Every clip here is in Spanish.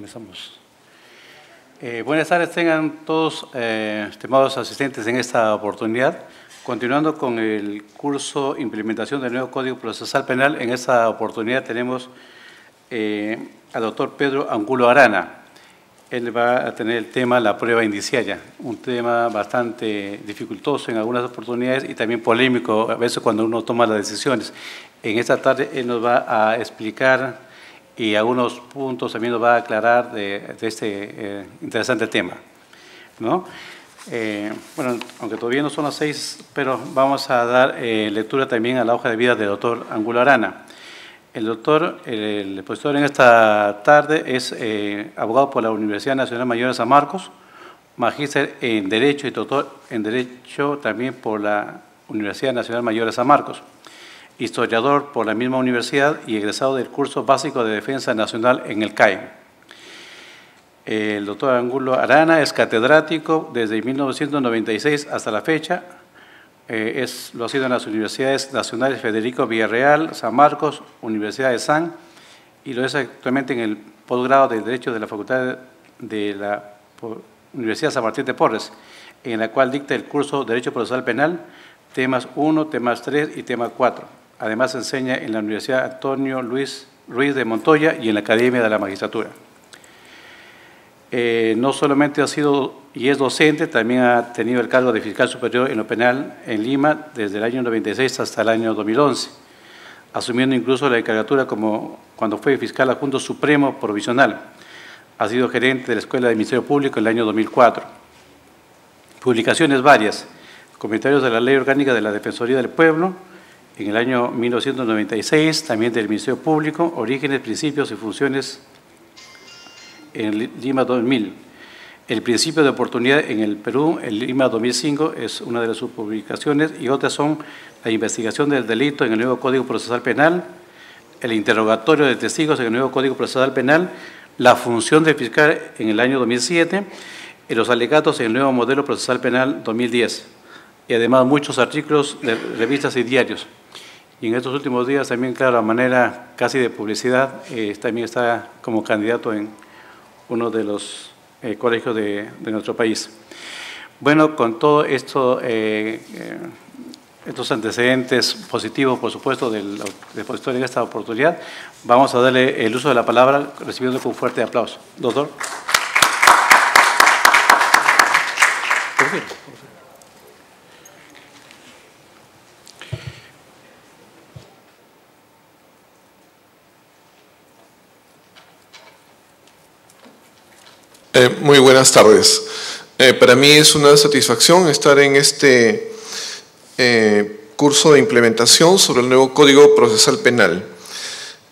Comenzamos. Buenas tardes, tengan todos estimados asistentes en esta oportunidad. Continuando con el curso Implementación del nuevo Código Procesal Penal, en esta oportunidad tenemos al doctor Pedro Angulo Arana. Él va a tener el tema la prueba indiciaria, un tema bastante dificultoso en algunas oportunidades y también polémico a veces cuando uno toma las decisiones. En esta tarde él nos va a explicar y algunos puntos también nos va a aclarar de este interesante tema, ¿no? Bueno, aunque todavía no son las 6, pero vamos a dar lectura también a la hoja de vida del doctor Angulo Arana. El doctor, el expositor en esta tarde es abogado por la Universidad Nacional Mayor de San Marcos, magíster en Derecho y doctor en Derecho también por la Universidad Nacional Mayor de San Marcos, historiador por la misma universidad y egresado del curso básico de Defensa Nacional en el CAE. El doctor Angulo Arana es catedrático desde 1996 hasta la fecha. Lo ha sido en las Universidades Nacionales Federico Villarreal, San Marcos, Universidad de San, y lo es actualmente en el posgrado de Derecho de la Facultad de la Universidad San Martín de Porres, en la cual dicta el curso Derecho Procesal Penal, temas 1, temas 3 y tema 4. Además enseña en la Universidad Antonio Luis Ruiz de Montoya y en la Academia de la Magistratura. No solamente ha sido y es docente, también ha tenido el cargo de fiscal superior en lo penal en Lima desde el año 96 hasta el año 2011, asumiendo incluso la encargatura como cuando fue fiscal adjunto supremo provisional. Ha sido gerente de la Escuela de Ministerio Público en el año 2004. Publicaciones varias, comentarios de la Ley Orgánica de la Defensoría del Pueblo en el año 1996, también del Ministerio Público, Orígenes, Principios y Funciones en Lima 2000. El principio de oportunidad en el Perú, en Lima 2005, es una de sus publicaciones, y otras son la investigación del delito en el nuevo Código Procesal Penal, el interrogatorio de testigos en el nuevo Código Procesal Penal, la función del fiscal en el año 2007, y los alegatos en el nuevo Modelo Procesal Penal 2010, y además muchos artículos de revistas y diarios. Y en estos últimos días también, claro, a manera casi de publicidad, también está como candidato en uno de los colegios de nuestro país. Bueno, con todo esto, estos antecedentes positivos, por supuesto, del expositor en esta oportunidad, vamos a darle el uso de la palabra, recibiendo con fuerte aplauso. Doctor. Muy buenas tardes. Para mí es una satisfacción estar en este curso de implementación sobre el nuevo Código Procesal Penal.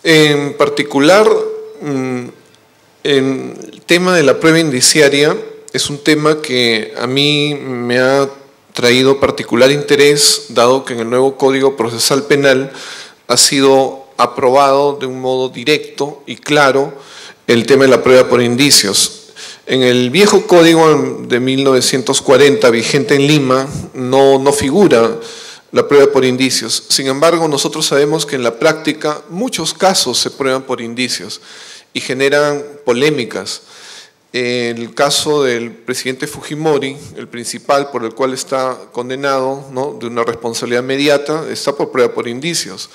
En particular, el tema de la prueba indiciaria es un tema que a mí me ha traído particular interés, dado que en el nuevo Código Procesal Penal ha sido aprobado de un modo directo y claro el tema de la prueba por indicios. En el viejo código de 1940, vigente en Lima, no figura la prueba por indicios. Sin embargo, nosotros sabemos que en la práctica muchos casos se prueban por indicios y generan polémicas. El caso del presidente Fujimori, el principal por el cual está condenado, ¿no?, de una responsabilidad inmediata, está por prueba por indicios.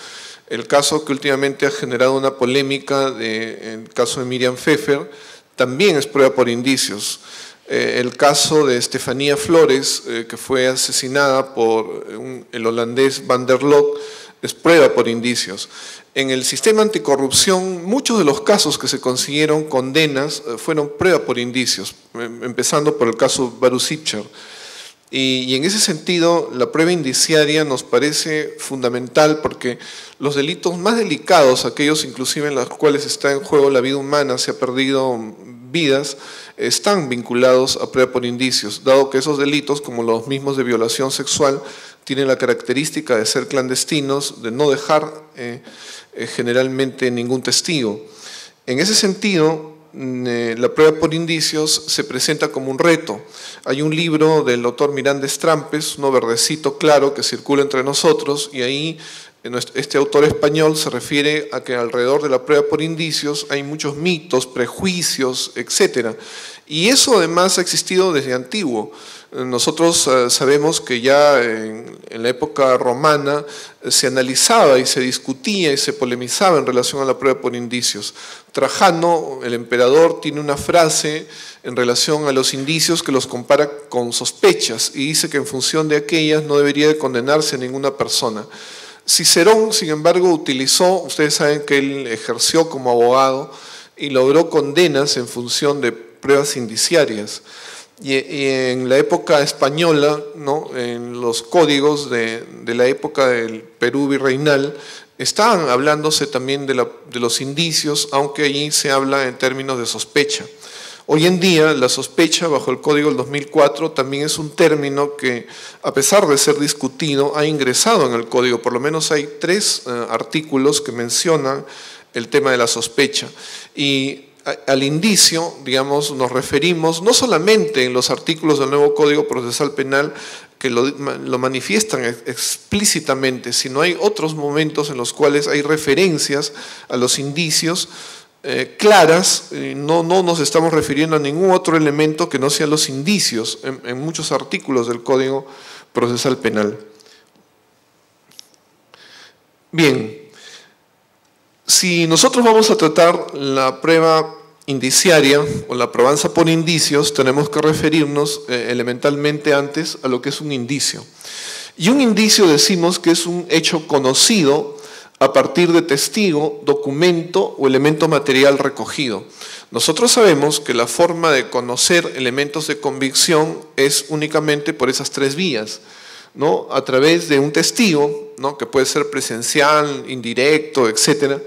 El caso que últimamente ha generado una polémica, el caso de Miriam Pfeffer, también es prueba por indicios. El caso de Estefanía Flores, que fue asesinada por el holandés Van der Lok, es prueba por indicios. En el sistema anticorrupción, muchos de los casos que se consiguieron condenas fueron prueba por indicios, empezando por el caso Baru-Sipchar. Y en ese sentido, la prueba indiciaria nos parece fundamental porque los delitos más delicados, aquellos inclusive en los cuales está en juego la vida humana, se ha perdido vidas, están vinculados a prueba por indicios, dado que esos delitos, como los mismos de violación sexual, tienen la característica de ser clandestinos, de no dejar generalmente ningún testigo. En ese sentido, la prueba por indicios se presenta como un reto. Hay un libro del doctor Miranda Estrampes, uno verdecito claro, que circula entre nosotros, y ahí este autor español se refiere a que alrededor de la prueba por indicios hay muchos mitos, prejuicios, etc. Y eso además ha existido desde antiguo. Nosotros sabemos que ya en la época romana se analizaba y se discutía y se polemizaba en relación a la prueba por indicios. Trajano, el emperador, tiene una frase en relación a los indicios que los compara con sospechas y dice que en función de aquellas no debería de condenarse a ninguna persona. Cicerón, sin embargo, utilizó, ustedes saben que él ejerció como abogado y logró condenas en función de pruebas indiciarias. Y en la época española, ¿no?, en los códigos de la época del Perú virreinal, estaban hablándose también de los indicios, aunque allí se habla en términos de sospecha. Hoy en día, la sospecha, bajo el Código del 2004, también es un término que, a pesar de ser discutido, ha ingresado en el Código. Por lo menos hay 3 artículos que mencionan el tema de la sospecha. Y al indicio, digamos, nos referimos no solamente en los artículos del nuevo Código Procesal Penal que lo manifiestan explícitamente, sino hay otros momentos en los cuales hay referencias a los indicios claras. No nos estamos refiriendo a ningún otro elemento que no sean los indicios en muchos artículos del Código Procesal Penal. Bien, si nosotros vamos a tratar la prueba indiciaria o la probanza por indicios, tenemos que referirnos elementalmente antes a lo que es un indicio. Y un indicio decimos que es un hecho conocido a partir de testigo, documento o elemento material recogido. Nosotros sabemos que la forma de conocer elementos de convicción es únicamente por esas 3 vías, ¿no? A través de un testigo, ¿no?, que puede ser presencial, indirecto, etcétera.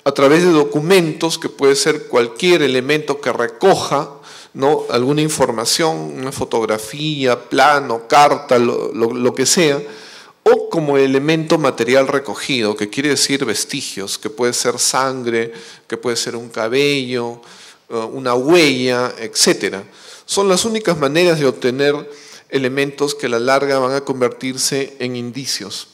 A través de documentos, que puede ser cualquier elemento que recoja, ¿no?, alguna información, una fotografía, plano, carta, lo que sea, o como elemento material recogido, que quiere decir vestigios, que puede ser sangre, que puede ser un cabello, una huella, etc. Son las únicas maneras de obtener elementos que a la larga van a convertirse en indicios.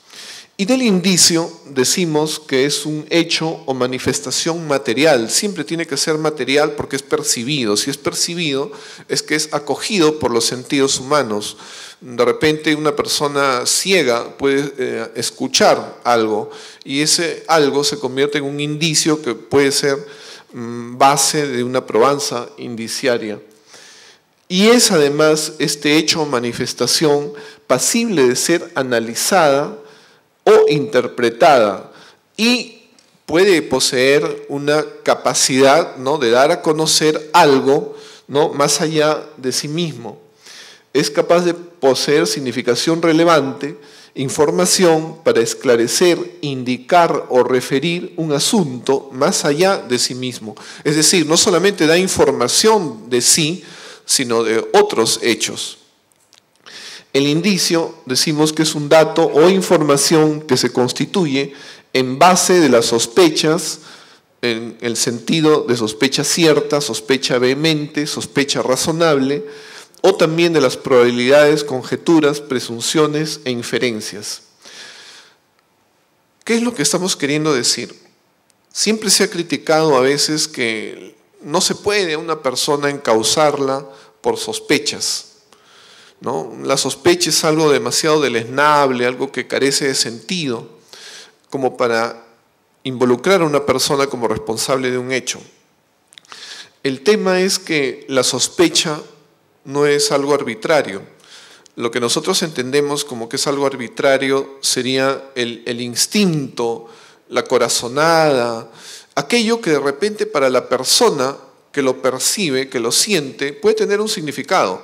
Y del indicio decimos que es un hecho o manifestación material. Siempre tiene que ser material porque es percibido. Si es percibido, es que es acogido por los sentidos humanos. De repente una persona ciega puede escuchar algo y ese algo se convierte en un indicio que puede ser base de una probanza indiciaria. Y es además este hecho o manifestación pasible de ser analizada o interpretada y puede poseer una capacidad, ¿no?, de dar a conocer algo, ¿no?, más allá de sí mismo. Es capaz de poseer significación relevante, información para esclarecer, indicar o referir un asunto más allá de sí mismo. Es decir, no solamente da información de sí, sino de otros hechos. El indicio decimos que es un dato o información que se constituye en base de las sospechas, en el sentido de sospecha cierta, sospecha vehemente, sospecha razonable, o también de las probabilidades, conjeturas, presunciones e inferencias. ¿Qué es lo que estamos queriendo decir? Siempre se ha criticado a veces que no se puede a una persona encausarla por sospechas, ¿no? La sospecha es algo demasiado deleznable, algo que carece de sentido, como para involucrar a una persona como responsable de un hecho. El tema es que la sospecha no es algo arbitrario. Lo que nosotros entendemos como que es algo arbitrario sería el instinto, la corazonada, aquello que de repente para la persona que lo percibe, que lo siente, puede tener un significado.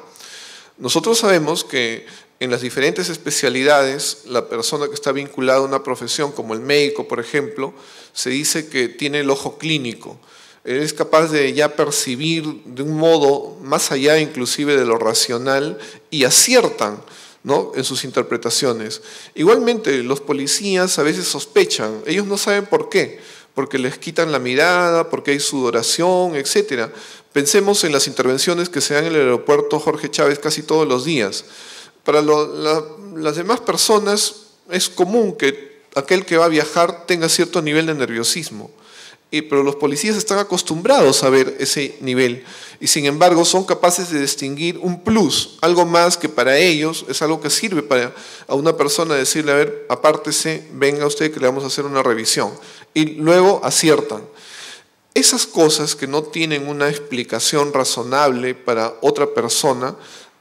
Nosotros sabemos que en las diferentes especialidades, la persona que está vinculada a una profesión, como el médico, por ejemplo, se dice que tiene el ojo clínico. Es capaz de ya percibir de un modo más allá inclusive de lo racional y aciertan, ¿no?, en sus interpretaciones. Igualmente, los policías a veces sospechan, ellos no saben por qué, porque les quitan la mirada, porque hay sudoración, etc. Pensemos en las intervenciones que se dan en el aeropuerto Jorge Chávez casi todos los días. Para las demás personas es común que aquel que va a viajar tenga cierto nivel de nerviosismo. Pero los policías están acostumbrados a ver ese nivel y sin embargo son capaces de distinguir un plus, algo más que para ellos es algo que sirve para a una persona decirle, a ver, apártese, venga usted que le vamos a hacer una revisión. Y luego aciertan. Esas cosas que no tienen una explicación razonable para otra persona,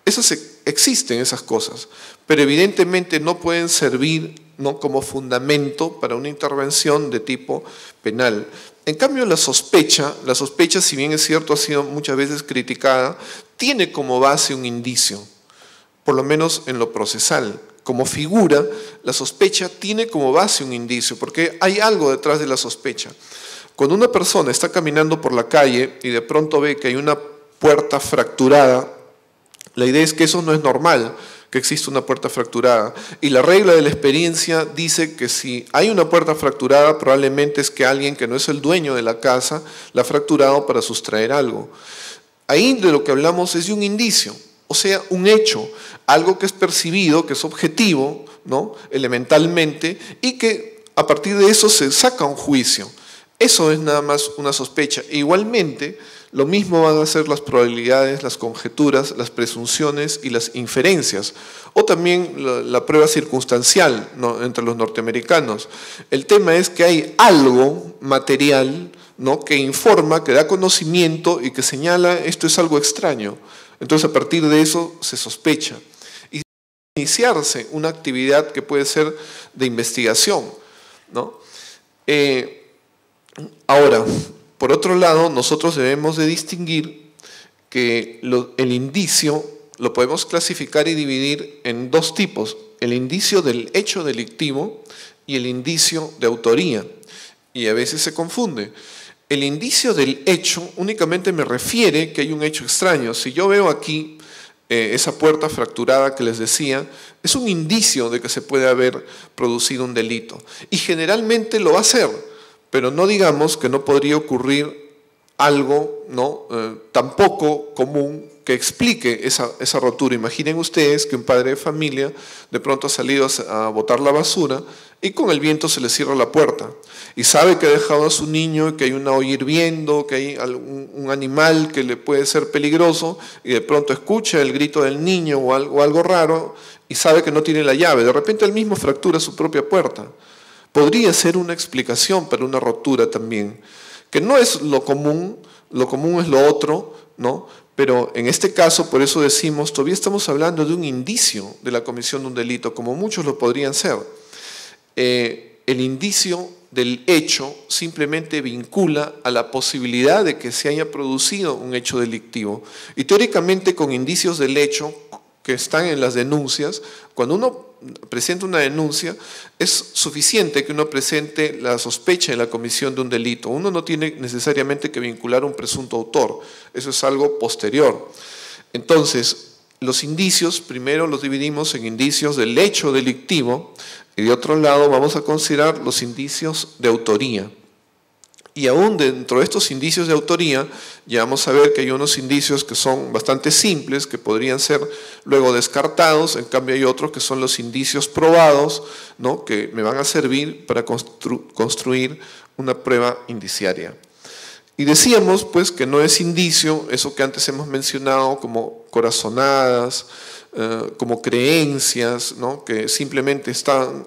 existen esas cosas, pero evidentemente no pueden servir, ¿no?, como fundamento para una intervención de tipo penal. En cambio, la sospecha, si bien es cierto ha sido muchas veces criticada, tiene como base un indicio, por lo menos en lo procesal. Como figura, la sospecha tiene como base un indicio, porque hay algo detrás de la sospecha. Cuando una persona está caminando por la calle y de pronto ve que hay una puerta fracturada, la idea es que eso no es normal, que existe una puerta fracturada. Y la regla de la experiencia dice que si hay una puerta fracturada, probablemente es que alguien que no es el dueño de la casa la ha fracturado para sustraer algo. Ahí de lo que hablamos es de un indicio, o sea, un hecho, algo que es percibido, que es objetivo, ¿no?, elementalmente, y que a partir de eso se saca un juicio. Eso es nada más una sospecha. E igualmente, lo mismo van a ser las probabilidades, las conjeturas, las presunciones y las inferencias. O también la prueba circunstancial, ¿no?, entre los norteamericanos. El tema es que hay algo material, ¿no?, que informa, que da conocimiento y que señala esto es algo extraño. Entonces a partir de eso se sospecha. Y iniciarse una actividad que puede ser de investigación, ¿no? Ahora, por otro lado, nosotros debemos de distinguir que el indicio lo podemos clasificar y dividir en dos tipos, el indicio del hecho delictivo y el indicio de autoría, y a veces se confunde. El indicio del hecho únicamente me refiere que hay un hecho extraño. Si yo veo aquí esa puerta fracturada que les decía, es un indicio de que se puede haber producido un delito, y generalmente lo va a hacer, pero no digamos que no podría ocurrir algo, ¿no?, tampoco común que explique esa rotura. Imaginen ustedes que un padre de familia de pronto ha salido a botar la basura y con el viento se le cierra la puerta y sabe que ha dejado a su niño, que hay una olla hirviendo, que hay un animal que le puede ser peligroso y de pronto escucha el grito del niño o algo raro y sabe que no tiene la llave. De repente él mismo fractura su propia puerta. Podría ser una explicación para una rotura también, que no es lo común es lo otro, ¿no? Pero en este caso, por eso decimos, todavía estamos hablando de un indicio de la comisión de un delito, como muchos lo podrían ser. El indicio del hecho simplemente vincula a la posibilidad de que se haya producido un hecho delictivo. Y teóricamente con indicios del hecho que están en las denuncias, cuando uno presenta una denuncia, es suficiente que uno presente la sospecha de la comisión de un delito. Uno no tiene necesariamente que vincular a un presunto autor, eso es algo posterior. Entonces, los indicios, primero los dividimos en indicios del hecho delictivo, y de otro lado vamos a considerar los indicios de autoría. Y aún dentro de estos indicios de autoría, ya vamos a ver que hay unos indicios que son bastante simples, que podrían ser luego descartados, en cambio hay otros que son los indicios probados, ¿no?, que me van a servir para construir una prueba indiciaria. Y decíamos pues que no es indicio eso que antes hemos mencionado como corazonadas, como creencias, ¿no?, que simplemente están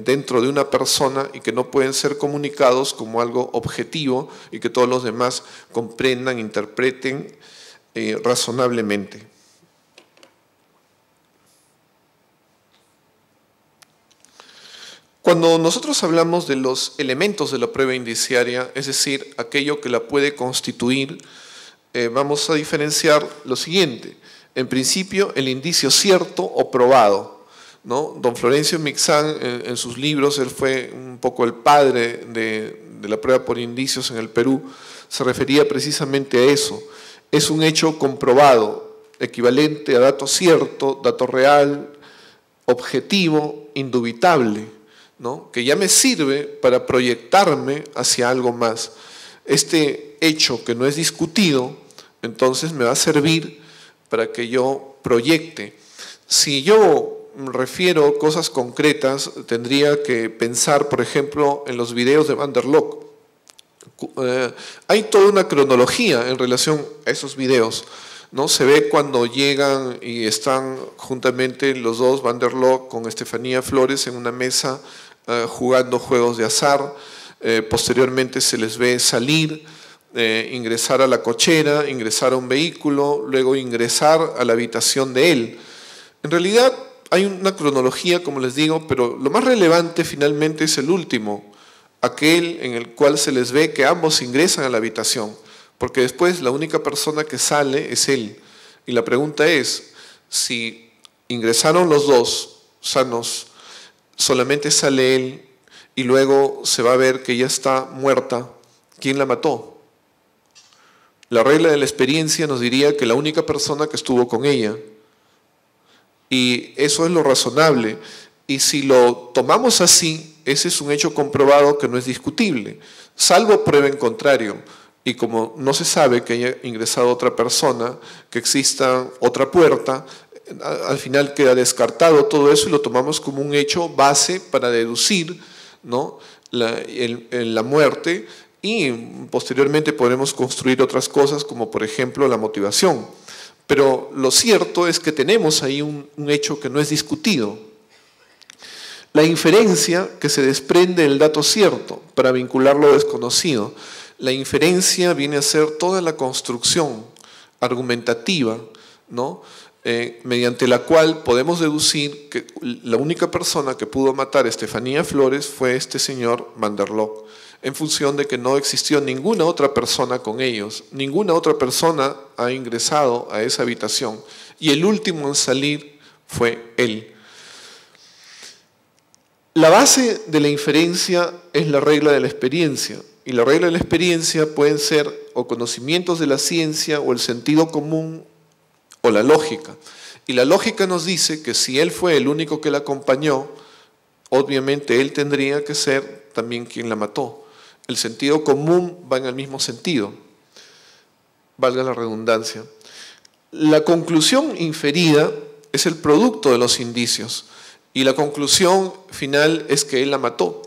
dentro de una persona y que no pueden ser comunicados como algo objetivo y que todos los demás comprendan, interpreten razonablemente. Cuando nosotros hablamos de los elementos de la prueba indiciaria, es decir, aquello que la puede constituir, vamos a diferenciar lo siguiente. En principio, el indicio cierto o probado, ¿no? Don Florencio Mixán, en sus libros, él fue un poco el padre de la prueba por indicios en el Perú, se refería precisamente a eso. Es un hecho comprobado, equivalente a dato cierto, dato real, objetivo, indubitable, ¿no?, que ya me sirve para proyectarme hacia algo más. Este hecho que no es discutido, entonces me va a servir para que yo proyecte. Si yo refiero cosas concretas, tendría que pensar, por ejemplo, en los videos de Van der Lok. Hay toda una cronología en relación a esos videos, ¿no? Se ve cuando llegan y están juntamente los dos, Van der Lok con Estefanía Flores, en una mesa jugando juegos de azar. Posteriormente se les ve salir, ingresar a la cochera, ingresar a un vehículo, luego ingresar a la habitación de él. En realidad hay una cronología, como les digo, pero lo más relevante finalmente es el último, aquel en el cual se les ve que ambos ingresan a la habitación, porque después la única persona que sale es él. Y la pregunta es, si ingresaron los dos sanos, solamente sale él y luego se va a ver que ya está muerta, ¿quién la mató? La regla de la experiencia nos diría que la única persona que estuvo con ella. Y eso es lo razonable. Y si lo tomamos así, ese es un hecho comprobado que no es discutible, salvo prueba en contrario. Y como no se sabe que haya ingresado otra persona, que exista otra puerta, al final queda descartado todo eso y lo tomamos como un hecho base para deducir, ¿no?, la muerte, y posteriormente podremos construir otras cosas como por ejemplo la motivación. Pero lo cierto es que tenemos ahí un hecho que no es discutido. La inferencia que se desprende del dato cierto para vincular lo desconocido. La inferencia viene a ser toda la construcción argumentativa, ¿no?, mediante la cual podemos deducir que la única persona que pudo matar a Estefanía Flores fue este señor Van der Lok, en función de que no existió ninguna otra persona con ellos, ninguna otra persona ha ingresado a esa habitación y el último en salir fue él. La base de la inferencia es la regla de la experiencia, y la regla de la experiencia pueden ser o conocimientos de la ciencia o el sentido común o la lógica. Y la lógica nos dice que si él fue el único que la acompañó, obviamente él tendría que ser también quien la mató. El sentido común va en el mismo sentido, valga la redundancia. La conclusión inferida es el producto de los indicios y la conclusión final es que él la mató.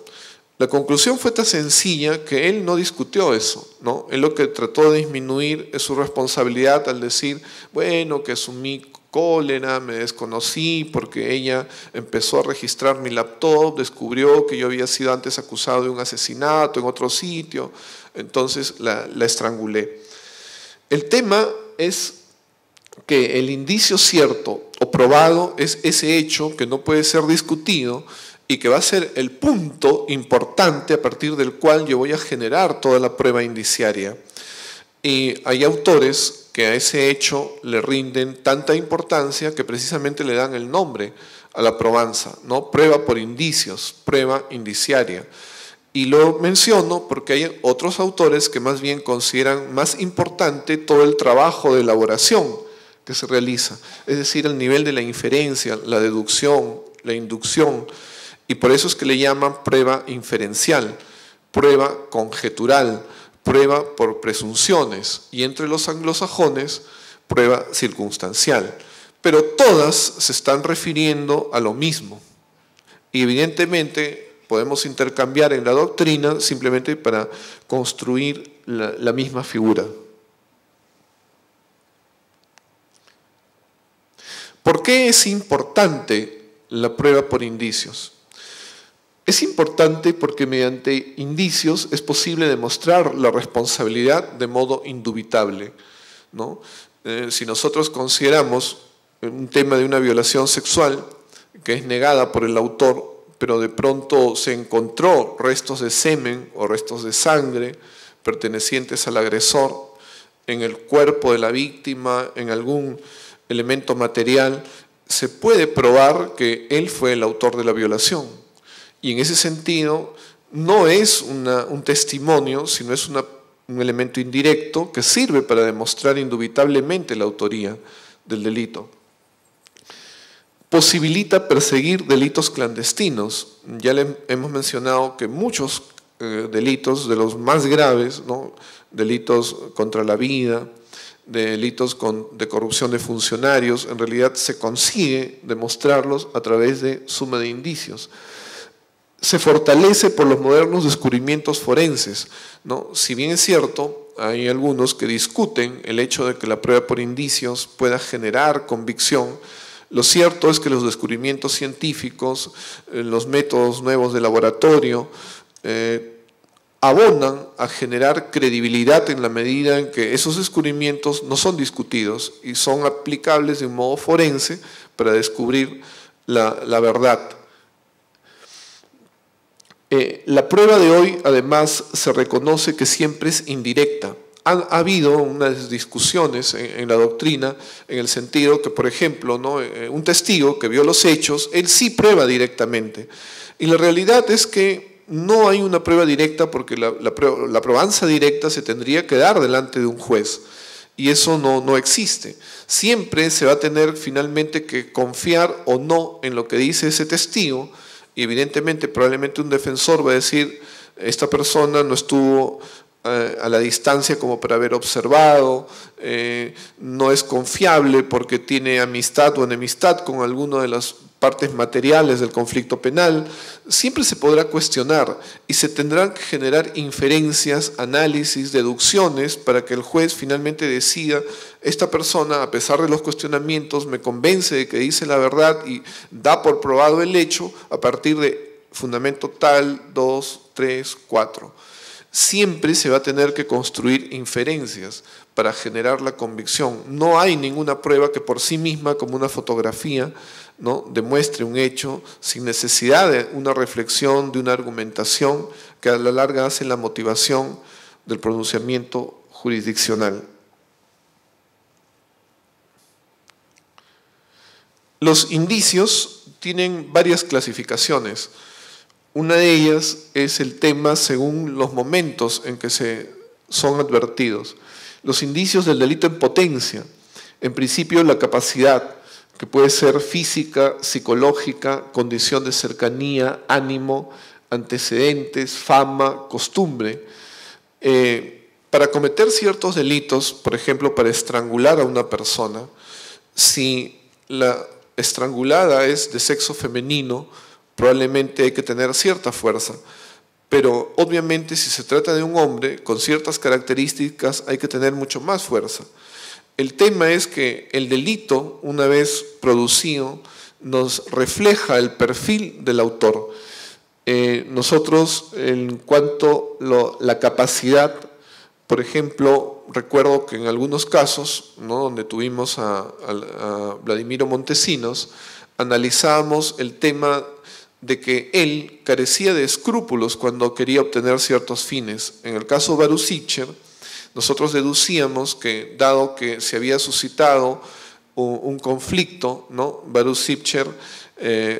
La conclusión fue tan sencilla que él no discutió eso, ¿no? Él lo que trató de disminuir es su responsabilidad al decir, bueno, que asumí cólera, me desconocí porque ella empezó a registrar mi laptop, descubrió que yo había sido antes acusado de un asesinato en otro sitio, entonces la estrangulé. El tema es que el indicio cierto o probado es ese hecho que no puede ser discutido y que va a ser el punto importante a partir del cual yo voy a generar toda la prueba indiciaria. Y hay autores que a ese hecho le rinden tanta importancia que precisamente le dan el nombre a la probanza, ¿no? Prueba por indicios, prueba indiciaria. Y lo menciono porque hay otros autores que más bien consideran más importante todo el trabajo de elaboración que se realiza, es decir, el nivel de la inferencia, la deducción, la inducción, y por eso es que le llaman prueba inferencial, prueba conjetural, prueba por presunciones, y entre los anglosajones, prueba circunstancial. Pero todas se están refiriendo a lo mismo. Y evidentemente podemos intercambiar en la doctrina simplemente para construir la misma figura. ¿Por qué es importante la prueba por indicios? Es importante porque mediante indicios es posible demostrar la responsabilidad de modo indubitable, ¿no? Si nosotros consideramos un tema de una violación sexual que es negada por el autor, pero de pronto se encontró restos de semen o restos de sangre pertenecientes al agresor en el cuerpo de la víctima, en algún elemento material, se puede probar que él fue el autor de la violación. Y en ese sentido no es un testimonio, sino es un elemento indirecto que sirve para demostrar indubitablemente la autoría del delito. Posibilita perseguir delitos clandestinos. Ya le hemos mencionado que muchos delitos, de los más graves, ¿no?, delitos contra la vida, de delitos de corrupción de funcionarios, en realidad se consigue demostrarlos a través de suma de indicios. Se fortalece por los modernos descubrimientos forenses, ¿no? Si bien es cierto, hay algunos que discuten el hecho de que la prueba por indicios pueda generar convicción, lo cierto es que los descubrimientos científicos, los métodos nuevos de laboratorio, abonan a generar credibilidad en la medida en que esos descubrimientos no son discutidos y son aplicables de un modo forense para descubrir la verdad. La prueba de hoy, además, se reconoce que siempre es indirecta. Ha habido unas discusiones en la doctrina en el sentido que, por ejemplo, ¿no? Un testigo que vio los hechos, él sí prueba directamente. Y la realidad es que no hay una prueba directa porque la probanza directa se tendría que dar delante de un juez. Y eso no existe. Siempre se va a tener finalmente que confiar o no en lo que dice ese testigo. Y evidentemente probablemente un defensor va a decir, esta persona no estuvo a la distancia como para haber observado, no es confiable porque tiene amistad o enemistad con alguna de las partes materiales del conflicto penal. Siempre se podrá cuestionar y se tendrán que generar inferencias, análisis, deducciones para que el juez finalmente decida, esta persona, a pesar de los cuestionamientos, me convence de que dice la verdad y da por probado el hecho a partir de fundamento tal, 2, 3, 4. Siempre se va a tener que construir inferencias para generar la convicción. No hay ninguna prueba que por sí misma, como una fotografía, ¿no? demuestre un hecho sin necesidad de una reflexión, de una argumentación que a la larga hace la motivación del pronunciamiento jurisdiccional. Los indicios tienen varias clasificaciones. Una de ellas es el tema según los momentos en que son advertidos. Los indicios del delito en potencia, en principio la capacidad, que puede ser física, psicológica, condición de cercanía, ánimo, antecedentes, fama, costumbre. Para cometer ciertos delitos, por ejemplo, para estrangular a una persona, si la estrangulada es de sexo femenino, probablemente hay que tener cierta fuerza, pero obviamente si se trata de un hombre con ciertas características hay que tener mucho más fuerza. El tema es que el delito, una vez producido, nos refleja el perfil del autor. Nosotros, en cuanto a la capacidad, por ejemplo, recuerdo que en algunos casos, ¿no? donde tuvimos a Vladimiro Montesinos, analizábamos el tema de que él carecía de escrúpulos cuando quería obtener ciertos fines. En el caso Baruch Sitcher, nosotros deducíamos que, dado que se había suscitado un conflicto, ¿no? Baruch Sitcher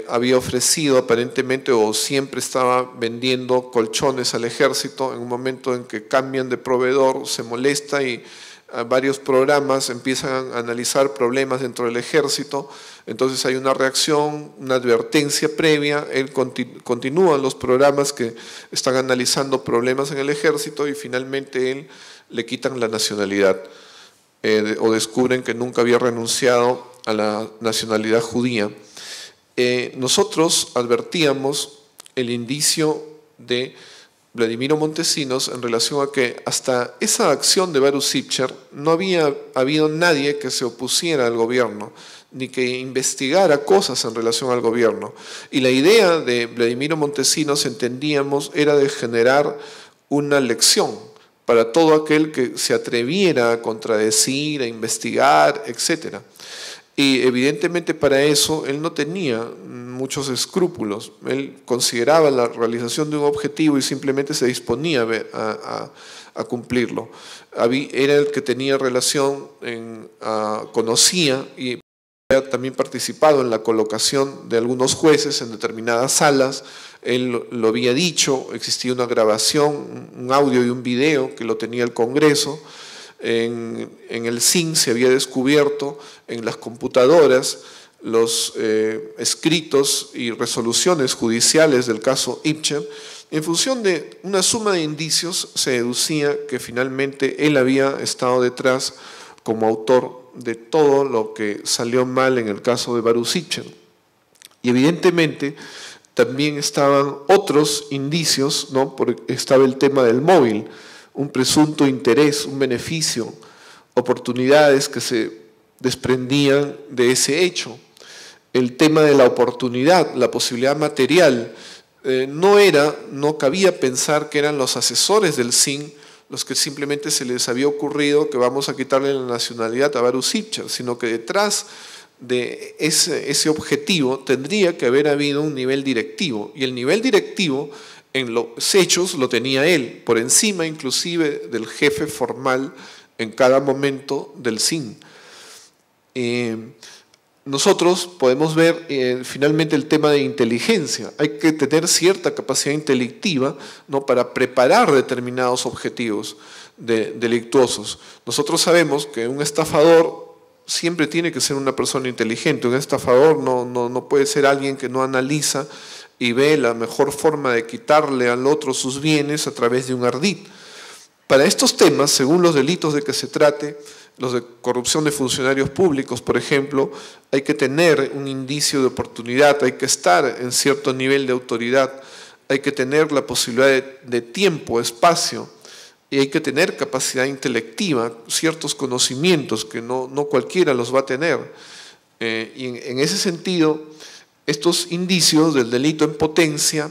había ofrecido aparentemente o siempre estaba vendiendo colchones al ejército. En un momento en que cambian de proveedor, se molesta y varios programas empiezan a analizar problemas dentro del ejército. Entonces hay una reacción, una advertencia previa, él continúa los programas que están analizando problemas en el ejército y finalmente él le quitan la nacionalidad o descubren que nunca había renunciado a la nacionalidad judía. Nosotros advertíamos el indicio de Vladimiro Montesinos en relación a que hasta esa acción de Baruch Sitcher no había habido nadie que se opusiera al gobierno ni que investigara cosas en relación al gobierno. Y la idea de Vladimiro Montesinos, entendíamos, era de generar una lección para todo aquel que se atreviera a contradecir, a investigar, etc. Y evidentemente para eso él no tenía muchos escrúpulos. Él consideraba la realización de un objetivo y simplemente se disponía a cumplirlo. Era el que tenía relación, conocía y había también participado en la colocación de algunos jueces en determinadas salas. Él lo había dicho, existía una grabación, un audio y un video que lo tenía el Congreso. En el CIN se había descubierto en las computadoras los escritos y resoluciones judiciales del caso Ibcher. En función de una suma de indicios se deducía que finalmente él había estado detrás como autor de todo lo que salió mal en el caso de Baruch Sichel. Y evidentemente también estaban otros indicios, ¿no? Estaba el tema del móvil, un presunto interés, un beneficio, oportunidades que se desprendían de ese hecho. El tema de la oportunidad, la posibilidad material, no cabía pensar que eran los asesores del CIN los que simplemente se les había ocurrido que vamos a quitarle la nacionalidad a Baruch Sichel, sino que detrás de ese objetivo tendría que haber habido un nivel directivo, y el nivel directivo en los hechos lo tenía él, por encima inclusive del jefe formal en cada momento del CIN. Nosotros podemos ver finalmente el tema de inteligencia. Hay que tener cierta capacidad intelectiva, ¿no? Para preparar determinados objetivos delictuosos. Nosotros sabemos que un estafador siempre tiene que ser una persona inteligente. Un estafador no puede ser alguien que no analiza y ve la mejor forma de quitarle al otro sus bienes a través de un ardid. Para estos temas, según los delitos de que se trate, los de corrupción de funcionarios públicos, por ejemplo, hay que tener un indicio de oportunidad, hay que estar en cierto nivel de autoridad, hay que tener la posibilidad de tiempo, espacio, y hay que tener capacidad intelectiva, ciertos conocimientos que no cualquiera los va a tener. Y en ese sentido, estos indicios del delito en potencia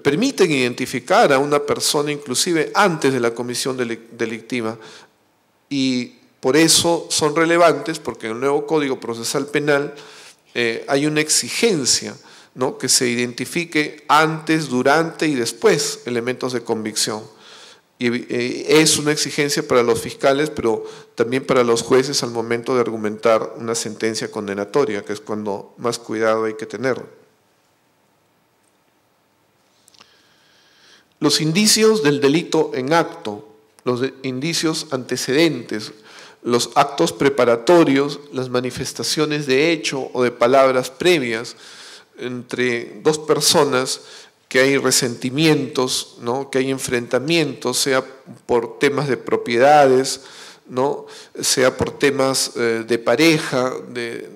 permiten identificar a una persona inclusive antes de la comisión delictiva, y por eso son relevantes, porque en el nuevo Código Procesal Penal hay una exigencia, ¿no? Que se identifique antes, durante y después elementos de convicción. Y es una exigencia para los fiscales, pero también para los jueces al momento de argumentar una sentencia condenatoria, que es cuando más cuidado hay que tener. Los indicios del delito en acto, los indicios antecedentes, los actos preparatorios, las manifestaciones de hecho o de palabras previas entre dos personas, que hay resentimientos, ¿no? Que hay enfrentamientos, sea por temas de propiedades, ¿no? Sea por temas de pareja, de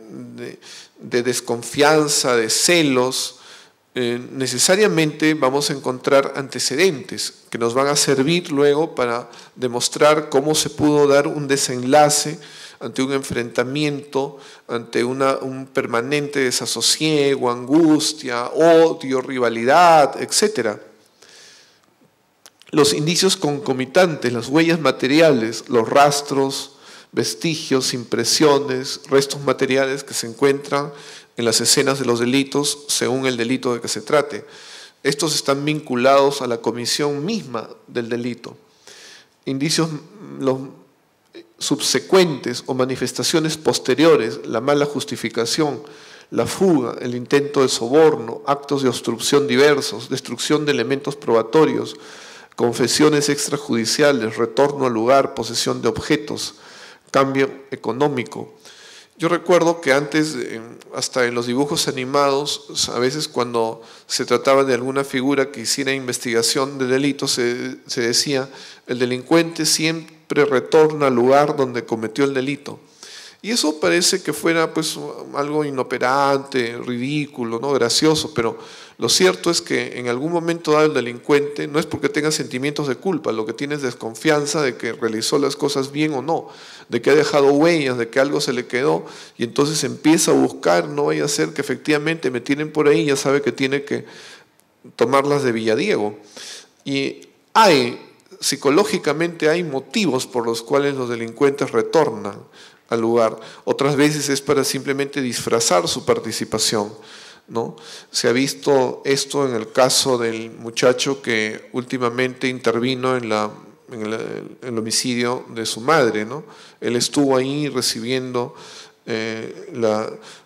desconfianza, de celos. Necesariamente vamos a encontrar antecedentes que nos van a servir luego para demostrar cómo se pudo dar un desenlace ante un enfrentamiento, ante un permanente desasosiego, angustia, odio, rivalidad, etc. Los indicios concomitantes, las huellas materiales, los rastros, vestigios, impresiones, restos materiales que se encuentran en las escenas de los delitos según el delito de que se trate. Estos están vinculados a la comisión misma del delito. Indicios los subsecuentes o manifestaciones posteriores, la mala justificación, la fuga, el intento de soborno, actos de obstrucción diversos, destrucción de elementos probatorios, confesiones extrajudiciales, retorno al lugar, posesión de objetos, cambio económico. Yo recuerdo que antes, hasta en los dibujos animados, a veces cuando se trataba de alguna figura que hiciera investigación de delitos, se decía, el delincuente siempre retorna al lugar donde cometió el delito. Y eso parece que fuera pues algo inoperante, ridículo, ¿no? Gracioso, pero lo cierto es que en algún momento dado el delincuente no es porque tenga sentimientos de culpa, lo que tiene es desconfianza de que realizó las cosas bien o no, de que ha dejado huellas, de que algo se le quedó, y entonces empieza a buscar, no vaya a ser que efectivamente me tienen por ahí, ya sabe que tiene que tomarlas de Villadiego. Y psicológicamente hay motivos por los cuales los delincuentes retornan al lugar. Otras veces es para simplemente disfrazar su participación, ¿no? Se ha visto esto en el caso del muchacho que últimamente intervino en el homicidio de su madre, ¿no? Él estuvo ahí recibiendo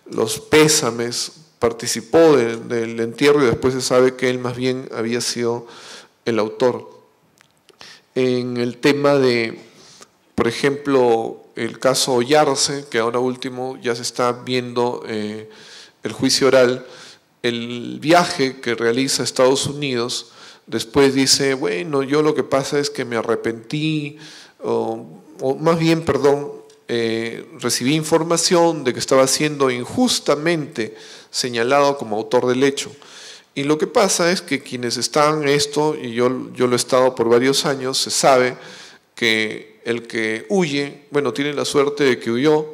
los pésames, participó del entierro y después se sabe que él más bien había sido el autor. En el tema de, por ejemplo, el caso Ollarse, que ahora último ya se está viendo el juicio oral, el viaje que realiza a Estados Unidos, después dice, bueno, yo lo que pasa es que me arrepentí, o más bien, perdón, recibí información de que estaba siendo injustamente señalado como autor del hecho. Y lo que pasa es que quienes están en esto, y yo lo he estado por varios años, se sabe que el que huye, bueno, tiene la suerte de que huyó,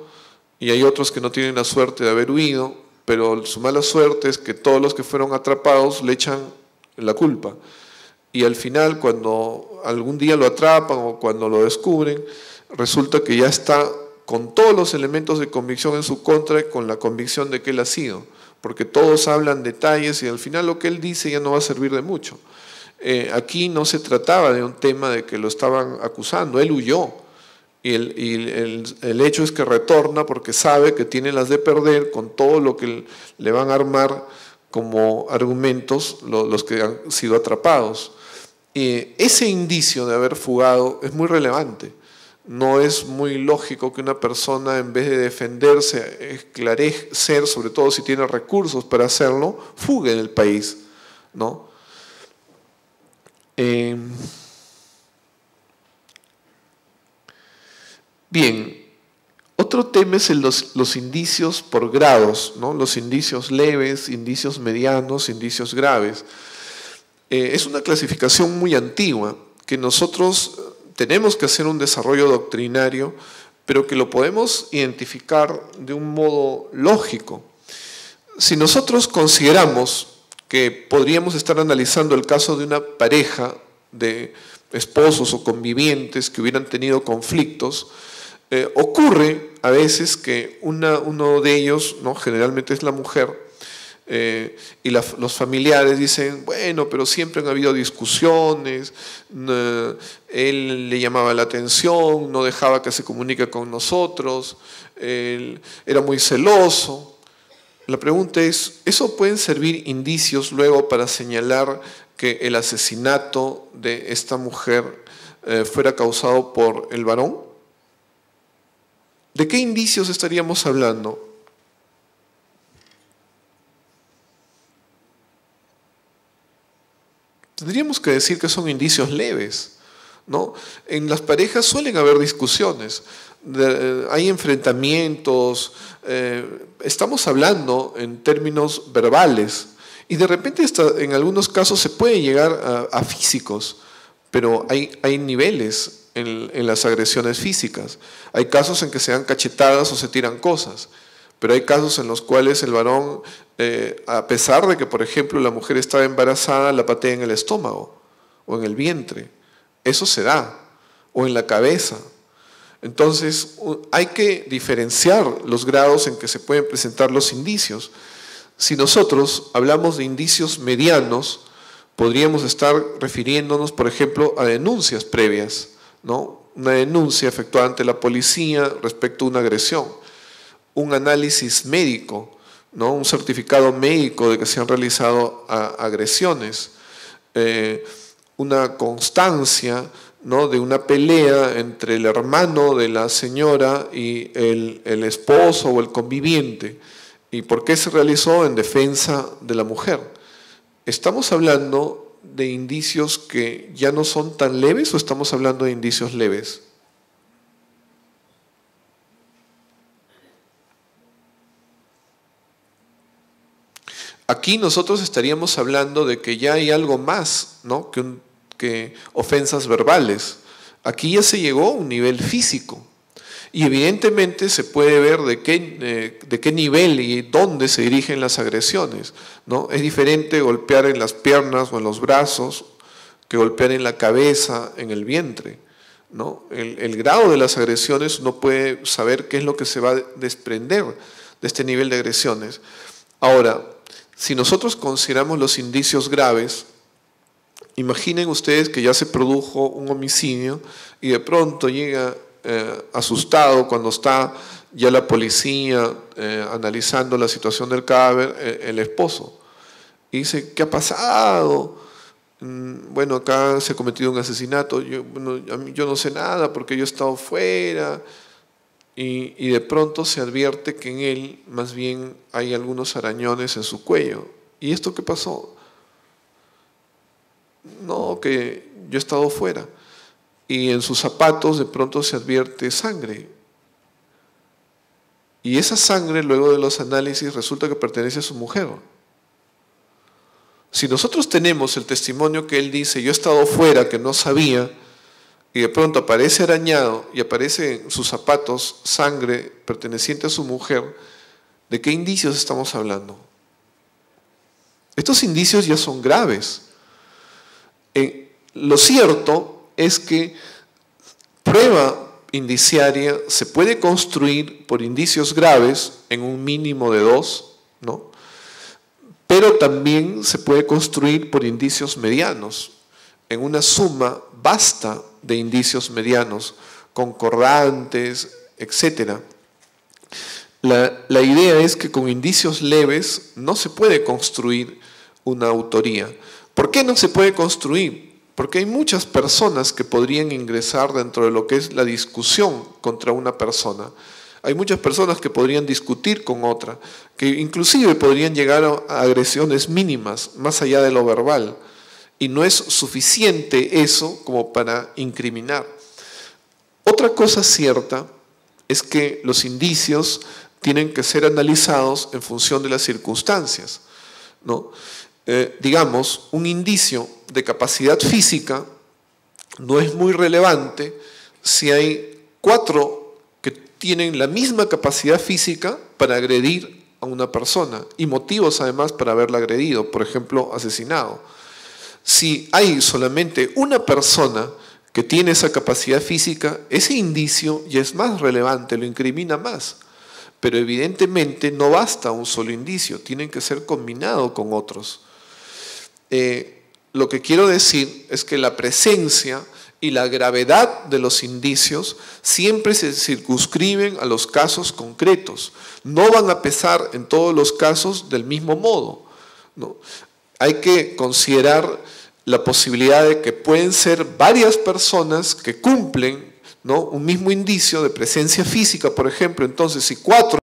y hay otros que no tienen la suerte de haber huido, pero su mala suerte es que todos los que fueron atrapados le echan la culpa. Y al final, cuando algún día lo atrapan o cuando lo descubren, resulta que ya está con todos los elementos de convicción en su contra y con la convicción de que él ha sido, porque todos hablan detalles y al final lo que él dice ya no va a servir de mucho. Aquí no se trataba de un tema de que lo estaban acusando, él huyó. Y el hecho es que retorna porque sabe que tiene las de perder con todo lo que le van a armar como argumentos los que han sido atrapados. Ese indicio de haber fugado es muy relevante. No es muy lógico que una persona, en vez de defenderse, esclarecer, sobre todo si tiene recursos para hacerlo, fugue del país, ¿no? Bien, otro tema es los indicios por grados, ¿no? Los indicios leves, indicios medianos, indicios graves. Es una clasificación muy antigua que nosotros tenemos que hacer un desarrollo doctrinario, pero que lo podemos identificar de un modo lógico. Si nosotros consideramos que podríamos estar analizando el caso de una pareja de esposos o convivientes que hubieran tenido conflictos, ocurre a veces que uno de ellos, ¿no? Generalmente es la mujer, y los familiares dicen, bueno, pero siempre han habido discusiones, él le llamaba la atención, no dejaba que se comunique con nosotros, él era muy celoso. La pregunta es, ¿eso pueden servir indicios luego para señalar que el asesinato de esta mujer fuera causado por el varón? ¿De qué indicios estaríamos hablando? Tendríamos que decir que son indicios leves, ¿no? En las parejas suelen haber discusiones, hay enfrentamientos, estamos hablando en términos verbales y de repente en algunos casos se puede llegar a físicos, pero hay niveles en las agresiones físicas. Hay casos en que se dan cachetadas o se tiran cosas, pero hay casos en los cuales el varón, a pesar de que, por ejemplo, la mujer estaba embarazada, la patea en el estómago o en el vientre. Eso se da, o en la cabeza. Entonces, hay que diferenciar los grados en que se pueden presentar los indicios. Si nosotros hablamos de indicios medianos, podríamos estar refiriéndonos, por ejemplo, a denuncias previas, ¿no? Una denuncia efectuada ante la policía respecto a una agresión, un análisis médico, ¿no? Un certificado médico de que se han realizado agresiones, una constancia, ¿no? De una pelea entre el hermano de la señora y el esposo o el conviviente. ¿Y por qué se realizó? En defensa de la mujer. ¿Estamos hablando de indicios que ya no son tan leves o estamos hablando de indicios leves? Aquí nosotros estaríamos hablando de que ya hay algo más, ¿no? que ofensas verbales. Aquí ya se llegó a un nivel físico y evidentemente se puede ver de qué nivel y dónde se dirigen las agresiones, ¿no? Es diferente golpear en las piernas o en los brazos que golpear en la cabeza, en el vientre, ¿no? El grado de las agresiones uno puede saber qué es lo que se va a desprender de este nivel de agresiones. Ahora, si nosotros consideramos los indicios graves, imaginen ustedes que ya se produjo un homicidio y de pronto llega asustado cuando está ya la policía analizando la situación del cadáver, el esposo. Y dice, ¿qué ha pasado? Bueno, acá se ha cometido un asesinato, yo no sé nada porque yo he estado fuera. Y de pronto se advierte que en él más bien hay algunos arañones en su cuello. ¿Y esto qué pasó? No, que yo he estado fuera. Y en sus zapatos de pronto se advierte sangre. Y esa sangre, luego de los análisis, resulta que pertenece a su mujer. Si nosotros tenemos el testimonio que él dice, yo he estado fuera, que no sabía, y de pronto aparece arañado y aparece en sus zapatos sangre perteneciente a su mujer, ¿de qué indicios estamos hablando? Estos indicios ya son graves. Lo cierto es que prueba indiciaria se puede construir por indicios graves en un mínimo de 2, ¿no? Pero también se puede construir por indicios medianos, en una suma vasta de indicios medianos, concordantes, etc. La idea es que con indicios leves no se puede construir una autoría. ¿Por qué no se puede construir? Porque hay muchas personas que podrían ingresar dentro de lo que es la discusión contra una persona. Hay muchas personas que podrían discutir con otra, que inclusive podrían llegar a agresiones mínimas, más allá de lo verbal. Y no es suficiente eso como para incriminar. Otra cosa cierta es que los indicios tienen que ser analizados en función de las circunstancias, ¿no? Digamos, un indicio de capacidad física no es muy relevante si hay 4 que tienen la misma capacidad física para agredir a una persona y motivos además para haberla agredido, por ejemplo, asesinado. Si hay solamente una persona que tiene esa capacidad física, ese indicio ya es más relevante, lo incrimina más. Pero evidentemente no basta un solo indicio, tienen que ser combinados con otros. Lo que quiero decir es que la presencia y la gravedad de los indicios siempre se circunscriben a los casos concretos. No van a pesar en todos los casos del mismo modo, ¿no? Hay que considerar la posibilidad de que pueden ser varias personas que cumplen, ¿no?, un mismo indicio de presencia física, por ejemplo. Entonces, si 4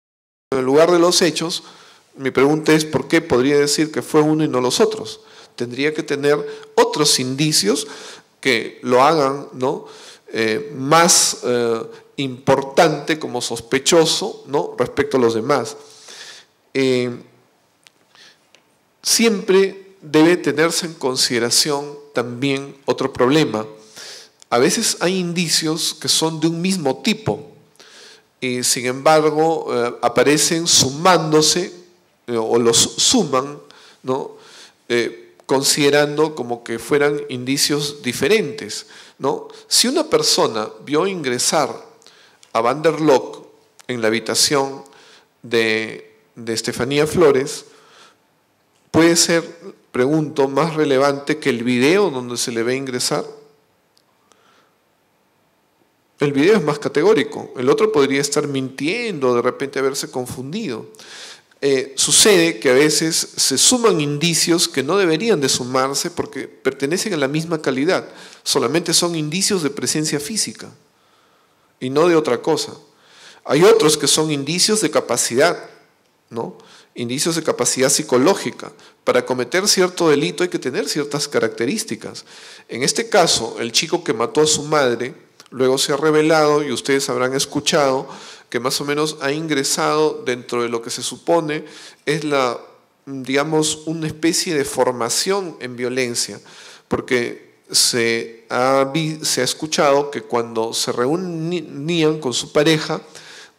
en el lugar de los hechos, mi pregunta es ¿por qué podría decir que fue uno y no los otros? Tendría que tener otros indicios que lo hagan, ¿no?, más importante como sospechoso, ¿no?, respecto a los demás. Siempre debe tenerse en consideración también otro problema. A veces hay indicios que son de un mismo tipo y sin embargo aparecen sumándose o los suman, ¿no?, considerando como que fueran indicios diferentes, ¿no? Si una persona vio ingresar a Van der Lok en la habitación de Estefanía Flores, puede ser, pregunto, más relevante que el video donde se le ve ingresar. El video es más categórico, el otro podría estar mintiendo, de repente haberse confundido. Sucede que a veces se suman indicios que no deberían de sumarse porque pertenecen a la misma calidad, solamente son indicios de presencia física y no de otra cosa. Hay otros que son indicios de capacidad, ¿no?, indicios de capacidad psicológica. Para cometer cierto delito hay que tener ciertas características. En este caso, el chico que mató a su madre, luego se ha revelado, y ustedes habrán escuchado, que más o menos ha ingresado dentro de lo que se supone es digamos, una especie de formación en violencia, porque se ha escuchado que cuando se reunían con su pareja,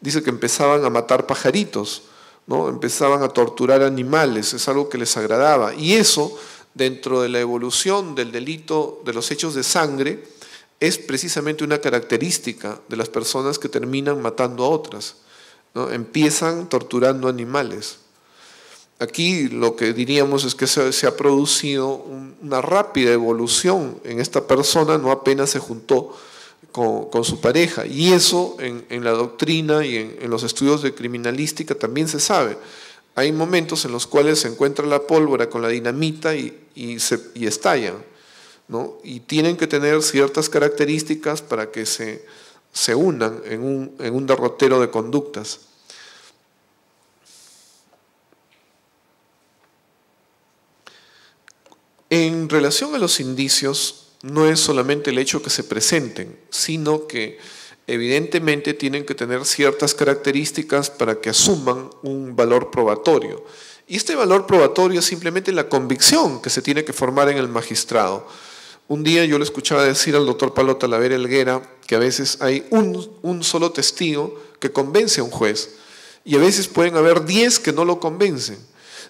dice que empezaban a matar pajaritos, ¿no?, empezaban a torturar animales, es algo que les agradaba, y eso, dentro de la evolución del delito de los hechos de sangre, es precisamente una característica de las personas que terminan matando a otras, ¿no? Empiezan torturando animales. Aquí lo que diríamos es que se ha producido una rápida evolución en esta persona, no apenas se juntó con su pareja. Y eso en la doctrina y en los estudios de criminalística también se sabe. Hay momentos en los cuales se encuentra la pólvora con la dinamita y estallan, ¿no? Y tienen que tener ciertas características para que se unan en un derrotero de conductas. En relación a los indicios, no es solamente el hecho que se presenten, sino que evidentemente tienen que tener ciertas características para que asuman un valor probatorio. Y este valor probatorio es simplemente la convicción que se tiene que formar en el magistrado. Un día yo le escuchaba decir al doctor Pablo Talavera Helguera que a veces hay un solo testigo que convence a un juez y a veces pueden haber 10 que no lo convencen.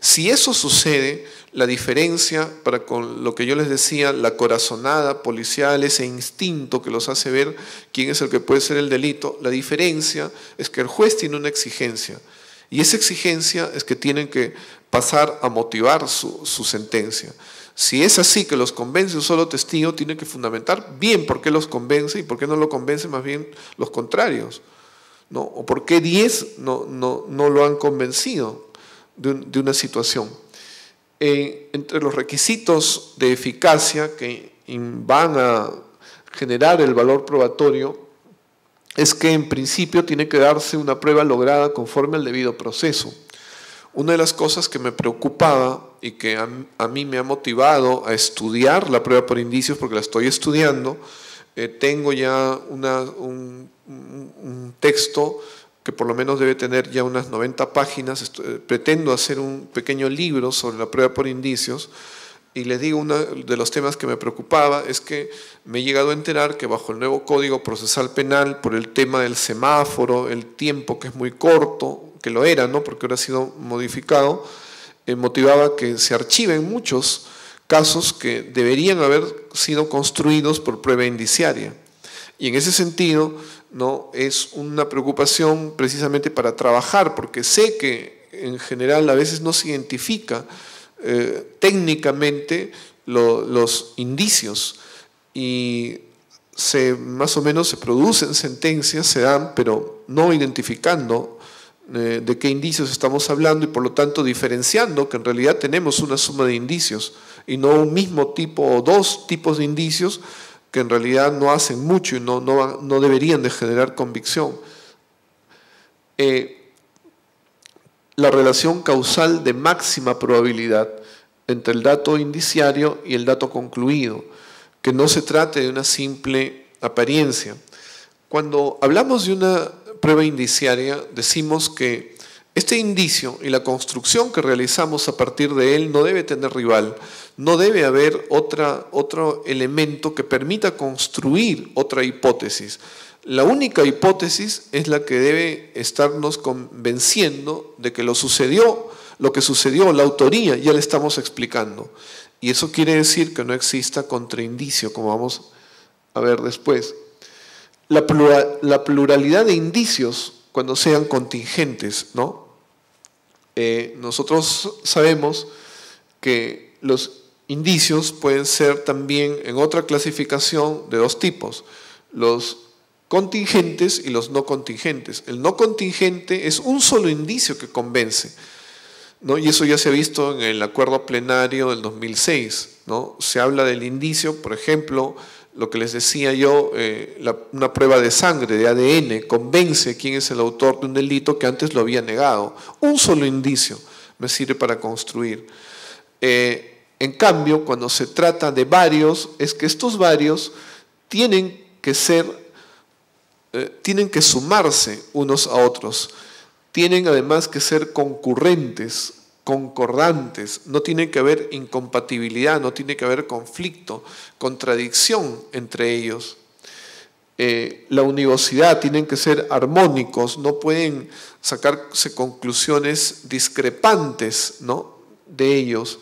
Si eso sucede, la diferencia para con lo que yo les decía, la corazonada policial, ese instinto que los hace ver quién es el que puede ser el delito, la diferencia es que el juez tiene una exigencia y esa exigencia es que tienen que pasar a motivar su sentencia. Si es así que los convence un solo testigo, tiene que fundamentar bien por qué los convence y por qué no lo convence más bien los contrarios, ¿no? O por qué 10 no lo han convencido de una situación. Entre los requisitos de eficacia que van a generar el valor probatorio es que en principio tiene que darse una prueba lograda conforme al debido proceso. Una de las cosas que me preocupaba y que a mí me ha motivado a estudiar la prueba por indicios, porque la estoy estudiando, tengo ya un texto que por lo menos debe tener ya unas 90 páginas, pretendo hacer un pequeño libro sobre la prueba por indicios, y les digo, uno de los temas que me preocupaba es que me he llegado a enterar que bajo el nuevo Código Procesal Penal, por el tema del semáforo, el tiempo que es muy corto, que lo era, ¿no? Porque ahora ha sido modificado, motivaba que se archiven muchos casos que deberían haber sido construidos por prueba indiciaria. Y en ese sentido, ¿no? Es una preocupación precisamente para trabajar, porque sé que en general a veces no se identifica técnicamente los indicios y más o menos se producen sentencias, se dan, pero no identificando de qué indicios estamos hablando y por lo tanto diferenciando que en realidad tenemos una suma de indicios y no un mismo tipo o dos tipos de indicios que en realidad no hacen mucho y no deberían de generar convicción. La relación causal de máxima probabilidad entre el dato indiciario y el dato concluido, que no se trate de una simple apariencia. Cuando hablamos de una prueba indiciaria, decimos que este indicio y la construcción que realizamos a partir de él no debe tener rival, no debe haber otro elemento que permita construir otra hipótesis. La única hipótesis es la que debe estarnos convenciendo de que lo que sucedió, la autoría, ya le estamos explicando. Y eso quiere decir que no exista contraindicio, como vamos a ver después. La pluralidad de indicios, cuando sean contingentes, ¿no? Nosotros sabemos que los indicios pueden ser también en otra clasificación de dos tipos, los contingentes y los no contingentes. El no contingente es un solo indicio que convence, ¿no? Y eso ya se ha visto en el acuerdo plenario del 2006, ¿no? Se habla del indicio, por ejemplo, lo que les decía yo, una prueba de sangre, de ADN, convence quién es el autor de un delito que antes lo había negado. Un solo indicio me sirve para construir. En cambio, cuando se trata de varios, es que estos varios tienen que sumarse unos a otros, tienen además que ser concurrentes, concordantes, no tiene que haber incompatibilidad, no tiene que haber conflicto, contradicción entre ellos. La univocidad, tienen que ser armónicos, no pueden sacarse conclusiones discrepantes, ¿no?, de ellos.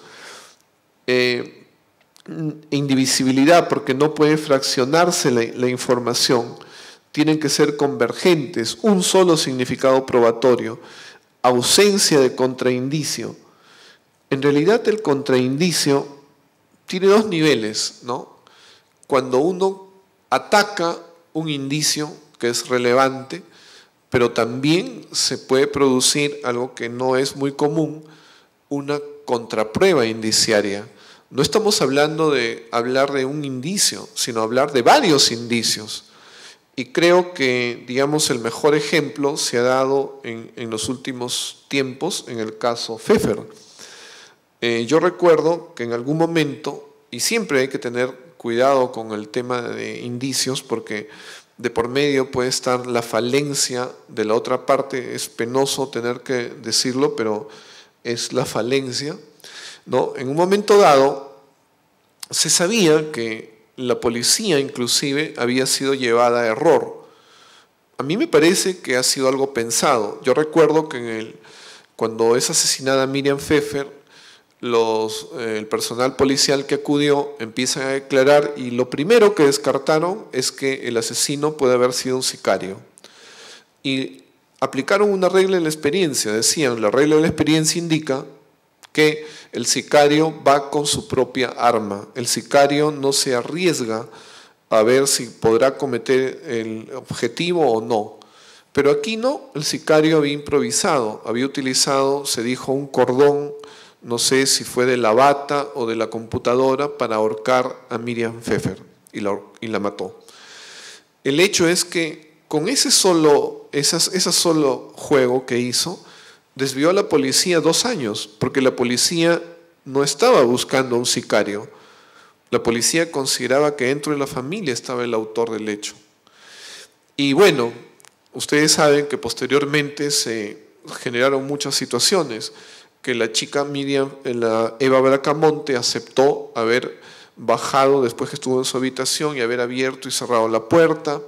Indivisibilidad, porque no puede fraccionarse la información. Tienen que ser convergentes, un solo significado probatorio, ausencia de contraindicio. En realidad el contraindicio tiene dos niveles, ¿no? Cuando uno ataca un indicio que es relevante, pero también se puede producir algo que no es muy común, una contraprueba indiciaria. No estamos hablando de hablar de un indicio, sino hablar de varios indicios. Y creo que, digamos, el mejor ejemplo se ha dado en los últimos tiempos en el caso Pfeffer. Yo recuerdo que en algún momento, y siempre hay que tener cuidado con el tema de indicios, porque de por medio puede estar la falencia de la otra parte. Es penoso tener que decirlo, pero es la falencia, ¿no? En un momento dado se sabía que la policía inclusive había sido llevada a error. A mí me parece que ha sido algo pensado. Yo recuerdo que cuando es asesinada Miriam Pfeffer, el personal policial que acudió empiezan a declarar y lo primero que descartaron es que el asesino puede haber sido un sicario. Y aplicaron una regla de la experiencia. Decían, la regla de la experiencia indica que el sicario va con su propia arma. El sicario no se arriesga a ver si podrá cometer el objetivo o no. Pero aquí no, el sicario había improvisado, había utilizado, se dijo, un cordón, no sé si fue de la bata o de la computadora, para ahorcar a Miriam Pfeffer y la mató. El hecho es que con ese solo juego que hizo, desvió a la policía 2 años, porque la policía no estaba buscando a un sicario. La policía consideraba que dentro de la familia estaba el autor del hecho. Y bueno, ustedes saben que posteriormente se generaron muchas situaciones, que la chica Eva Bracamonte aceptó haber bajado después que estuvo en su habitación y haber abierto y cerrado la puerta,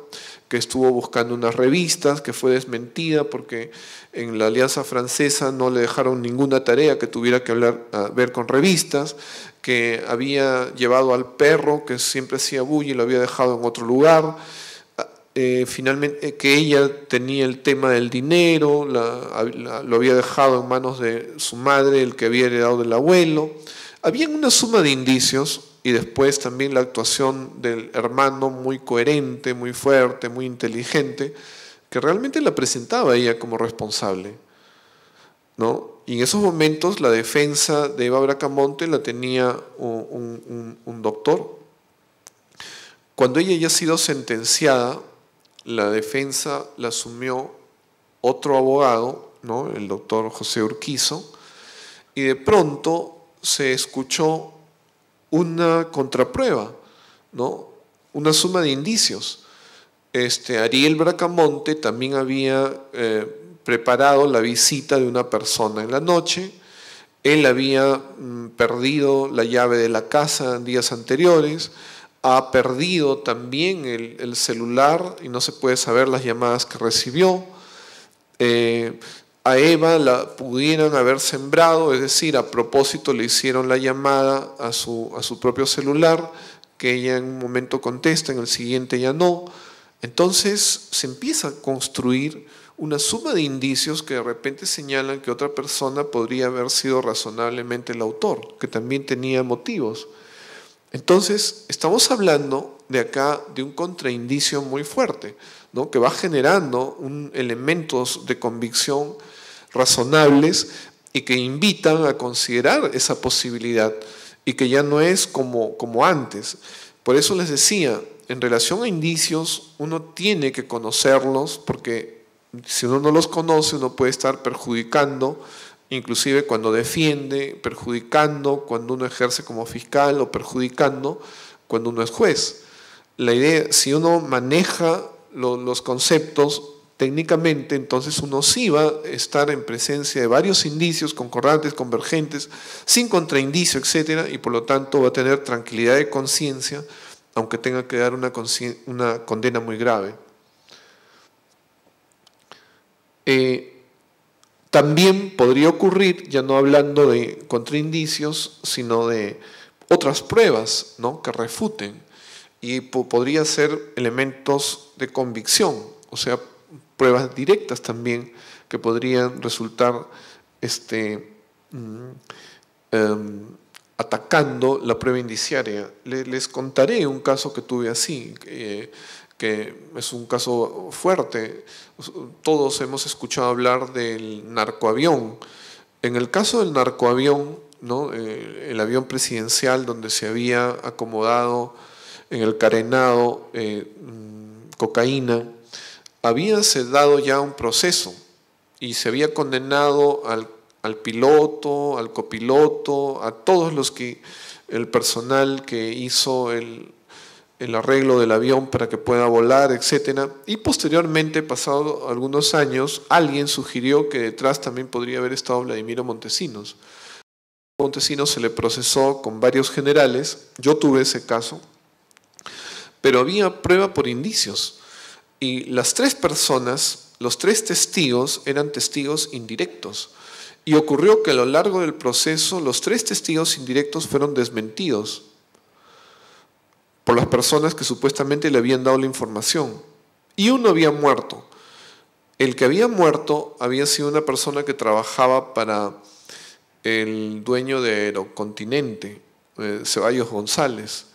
que estuvo buscando unas revistas, que fue desmentida porque en la Alianza Francesa no le dejaron ninguna tarea que tuviera que ver con revistas, que había llevado al perro, que siempre hacía bulla, y lo había dejado en otro lugar. Finalmente, que ella tenía el tema del dinero, lo había dejado en manos de su madre, el que había heredado del abuelo. Había una suma de indicios, y después también la actuación del hermano, muy coherente, muy fuerte, muy inteligente, que realmente la presentaba ella como responsable, ¿no? Y en esos momentos la defensa de Eva Bracamonte la tenía un doctor. Cuando ella ya ha sido sentenciada, la defensa la asumió otro abogado, ¿no? El doctor José Urquizo, y de pronto se escuchó una contraprueba, ¿no? Una suma de indicios. Ariel Bracamonte también había preparado la visita de una persona en la noche. Él había perdido la llave de la casa en días anteriores, ha perdido también el celular y no se puede saber las llamadas que recibió. A Eva la pudieran haber sembrado, es decir, a propósito le hicieron la llamada a su propio celular, que ella en un momento contesta, en el siguiente ya no. Entonces se empieza a construir una suma de indicios que de repente señalan que otra persona podría haber sido razonablemente el autor, que también tenía motivos. Entonces, estamos hablando de acá de un contraindicio muy fuerte, ¿no? Que va generando elementos de convicción razonables y que invitan a considerar esa posibilidad y que ya no es como antes. Por eso les decía, en relación a indicios, uno tiene que conocerlos, porque si uno no los conoce, uno puede estar perjudicando, inclusive cuando defiende, perjudicando cuando uno ejerce como fiscal o perjudicando cuando uno es juez. La idea, si uno maneja los conceptos técnicamente, entonces uno sí va a estar en presencia de varios indicios concordantes, convergentes, sin contraindicio, etcétera, y por lo tanto va a tener tranquilidad de conciencia, aunque tenga que dar una condena muy grave. También podría ocurrir, ya no hablando de contraindicios, sino de otras pruebas, ¿no? Que refuten, y podría ser elementos de convicción, o sea, pruebas directas también que podrían resultar atacando la prueba indiciaria. Les contaré un caso que tuve así, que es un caso fuerte. Todos hemos escuchado hablar del narcoavión. En el caso del narcoavión, ¿no? El avión presidencial donde se había acomodado en el carenado cocaína, habíase dado ya un proceso y se había condenado al piloto, al copiloto, a todos el personal que hizo el arreglo del avión para que pueda volar, etc. Y posteriormente, pasado algunos años, alguien sugirió que detrás también podría haber estado Vladimiro Montesinos. Montesinos se le procesó con varios generales, yo tuve ese caso, pero había prueba por indicios. Y las 3 personas, los 3 testigos, eran testigos indirectos. Y ocurrió que a lo largo del proceso, los 3 testigos indirectos fueron desmentidos por las personas que supuestamente le habían dado la información. Y uno había muerto. El que había muerto había sido una persona que trabajaba para el dueño de Aerocontinente, Ceballos González,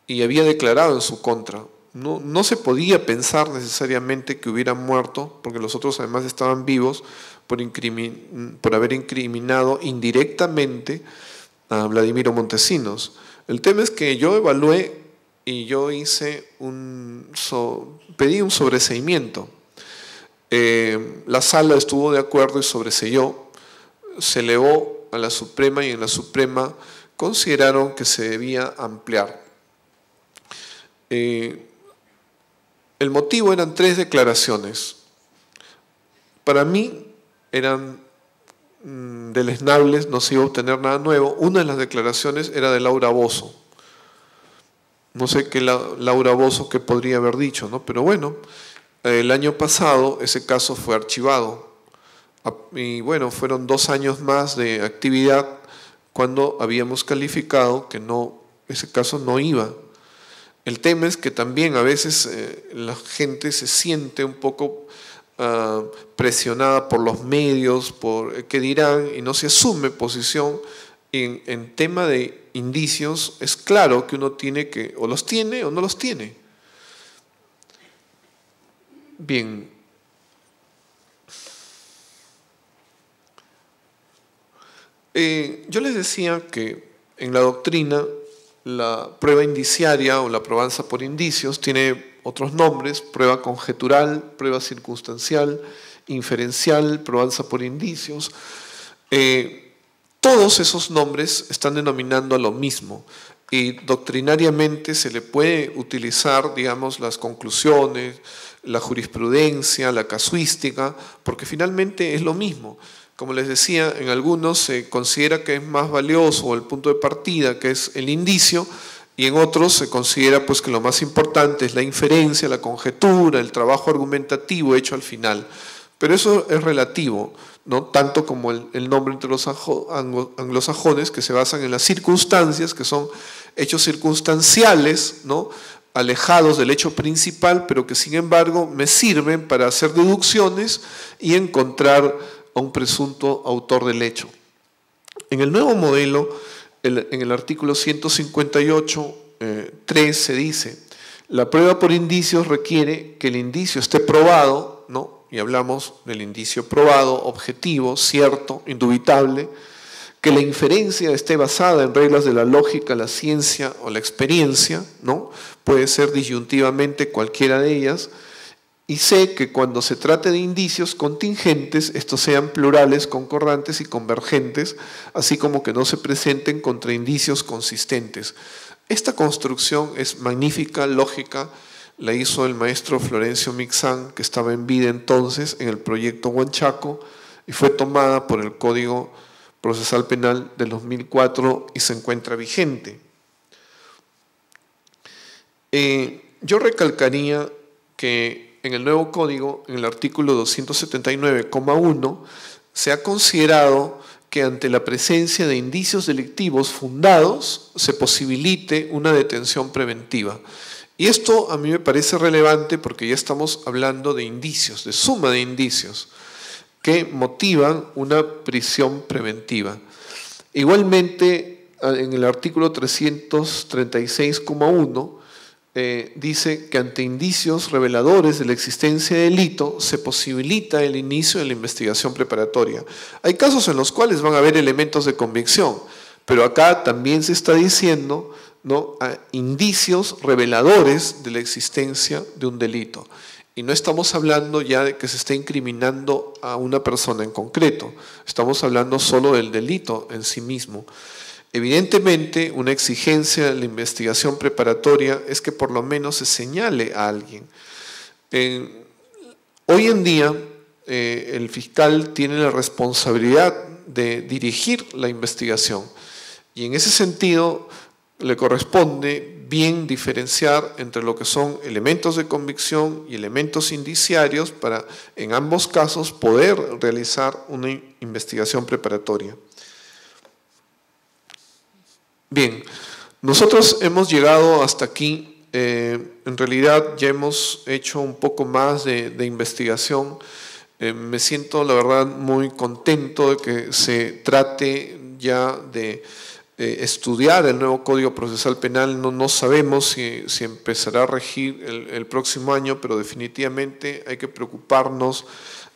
y había declarado en su contra. No se podía pensar necesariamente que hubiera muerto, porque los otros además estaban vivos, por haber incriminado indirectamente a Vladimiro Montesinos. El tema es que yo evalué y yo pedí un sobreseimiento. La sala estuvo de acuerdo y sobreseyó, se elevó a la Suprema y en la Suprema consideraron que se debía ampliar. El motivo eran 3 declaraciones. Para mí eran deleznables, no se iba a obtener nada nuevo. Una de las declaraciones era de Laura Bozzo. No sé qué Laura Bozzo qué podría haber dicho, ¿no? Pero bueno, el año pasado ese caso fue archivado. Y bueno, fueron 2 años más de actividad cuando habíamos calificado que ese caso no iba. El tema es que también a veces la gente se siente un poco presionada por los medios, por qué dirán, y no se asume posición. En tema de indicios es claro que uno tiene que, o los tiene o no los tiene. Bien. Yo les decía que en la doctrina la prueba indiciaria o la probanza por indicios tiene otros nombres: prueba conjetural, prueba circunstancial, inferencial, probanza por indicios. Todos esos nombres están denominando a lo mismo y doctrinariamente se le puede utilizar, digamos, las conclusiones, la jurisprudencia, la casuística, porque finalmente es lo mismo. Como les decía, en algunos se considera que es más valioso el punto de partida, que es el indicio, y en otros se considera pues que lo más importante es la inferencia, la conjetura, el trabajo argumentativo hecho al final. Pero eso es relativo, ¿no? Tanto como el nombre entre los anglosajones, que se basan en las circunstancias, que son hechos circunstanciales, ¿no? Alejados del hecho principal, pero que sin embargo me sirven para hacer deducciones y encontrar a un presunto autor del hecho. En el nuevo modelo, en el artículo 158.3 se dice: la prueba por indicios requiere que el indicio esté probado, ¿no? Y hablamos del indicio probado, objetivo, cierto, indubitable, que la inferencia esté basada en reglas de la lógica, la ciencia o la experiencia, ¿no? Puede ser disyuntivamente cualquiera de ellas. Y sé que cuando se trate de indicios contingentes, estos sean plurales, concordantes y convergentes, así como que no se presenten contra indicios consistentes. Esta construcción es magnífica, lógica, la hizo el maestro Florencio Mixán, que estaba en vida entonces en el proyecto Huanchaco, y fue tomada por el Código Procesal Penal del 2004 y se encuentra vigente. Yo recalcaría que en el nuevo código, en el artículo 279,1, se ha considerado que ante la presencia de indicios delictivos fundados se posibilite una detención preventiva. Y esto a mí me parece relevante porque ya estamos hablando de indicios, de suma de indicios que motivan una prisión preventiva. Igualmente, en el artículo 336,1 dice que ante indicios reveladores de la existencia de delito se posibilita el inicio de la investigación preparatoria. Hay casos en los cuales van a haber elementos de convicción, pero acá también se está diciendo, ¿no?, indicios reveladores de la existencia de un delito. Y no estamos hablando ya de que se esté incriminando a una persona en concreto, estamos hablando solo del delito en sí mismo. Evidentemente, una exigencia de la investigación preparatoria es que por lo menos se señale a alguien. Hoy en día, el fiscal tiene la responsabilidad de dirigir la investigación y en ese sentido le corresponde bien diferenciar entre lo que son elementos de convicción y elementos indiciarios para, en ambos casos, poder realizar una investigación preparatoria. Bien, nosotros hemos llegado hasta aquí. En realidad ya hemos hecho un poco más de investigación. Me siento, la verdad, muy contento de que se trate ya de estudiar el nuevo Código Procesal Penal. No sabemos si empezará a regir el próximo año, pero definitivamente hay que preocuparnos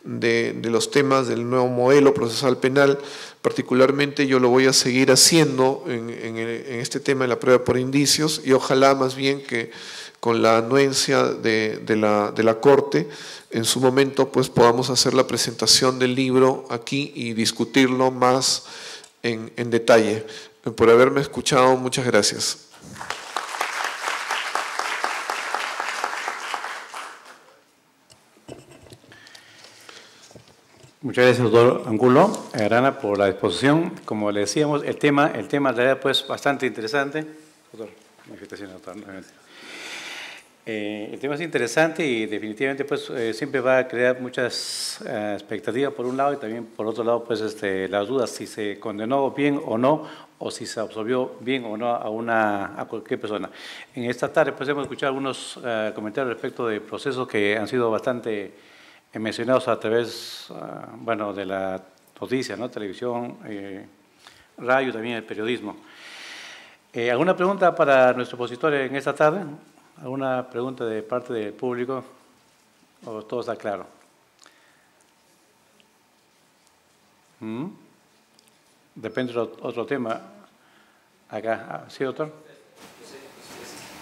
de los temas del nuevo modelo procesal penal. Particularmente yo lo voy a seguir haciendo en este tema de la prueba por indicios y ojalá más bien que con la anuencia de la Corte en su momento pues podamos hacer la presentación del libro aquí y discutirlo más en detalle. Por haberme escuchado, muchas gracias. Muchas gracias, doctor Angulo Arana, por la exposición. Como le decíamos, el tema en realidad pues bastante interesante. Doctor, manifestación, doctor. El tema es interesante y definitivamente pues siempre va a crear muchas expectativas por un lado y también por otro lado pues las dudas si se condenó bien o no o si se absolvió bien o no a cualquier persona. En esta tarde pues hemos escuchado algunos comentarios respecto de procesos que han sido bastante mencionados a través bueno, de la noticia, ¿no? Televisión, radio, también el periodismo. ¿Alguna pregunta para nuestro expositor en esta tarde? ¿Alguna pregunta de parte del público? ¿O todo está claro? Depende de otro tema. Acá, ¿sí, doctor?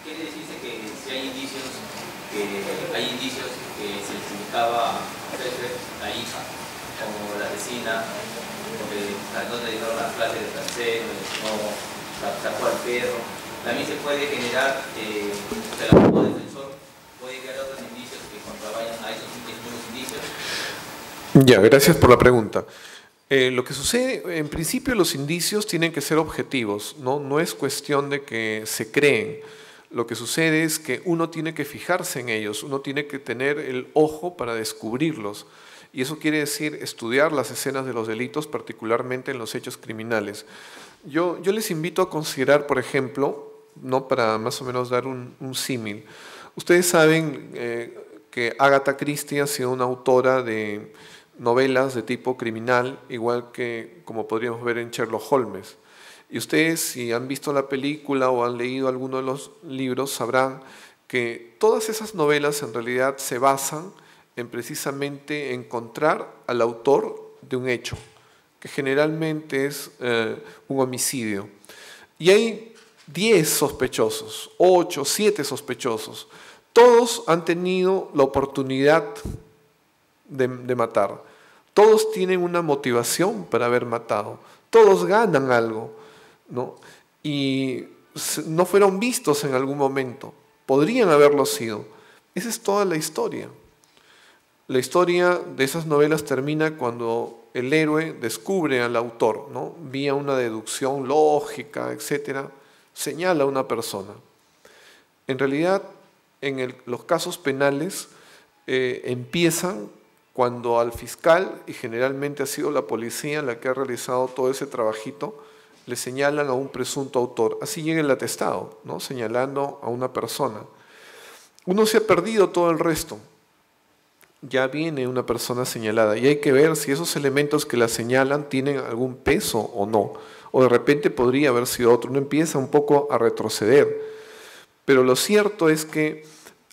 ¿Quiere decirse que si hay indicios que se les indicaba a la hija como la vecina, porque no le dieron las clases de francés, no sacó al perro? También se puede generar, el abogado defensor puede crear otros indicios que contravayan a esos mismos indicios. Ya, gracias por la pregunta. Lo que sucede, en principio los indicios tienen que ser objetivos, no es cuestión de que se creen. Lo que sucede es que uno tiene que fijarse en ellos, uno tiene que tener el ojo para descubrirlos. Y eso quiere decir estudiar las escenas de los delitos, particularmente en los hechos criminales. Yo les invito a considerar, por ejemplo, ¿no? Para más o menos dar un símil. Ustedes saben que Agatha Christie ha sido una autora de novelas de tipo criminal, igual que como podríamos ver en Sherlock Holmes. Y ustedes, si han visto la película o han leído alguno de los libros, sabrán que todas esas novelas en realidad se basan en precisamente encontrar al autor de un hecho, que generalmente es un homicidio. Y hay 10 sospechosos, 8, 7 sospechosos. Todos han tenido la oportunidad de matar. Todos tienen una motivación para haber matado. Todos ganan algo, ¿no? Y no fueron vistos en algún momento. Podrían haberlo sido. Esa es toda la historia. La historia de esas novelas termina cuando el héroe descubre al autor, ¿no? Vía una deducción lógica, etcétera, señala a una persona. En realidad, en los casos penales empiezan cuando al fiscal, y generalmente ha sido la policía la que ha realizado todo ese trabajito, le señalan a un presunto autor. Así llega el atestado, ¿no? Señalando a una persona. Uno se ha perdido todo el resto. Ya viene una persona señalada y hay que ver si esos elementos que la señalan tienen algún peso o no. O de repente podría haber sido otro. Uno empieza un poco a retroceder. Pero lo cierto es que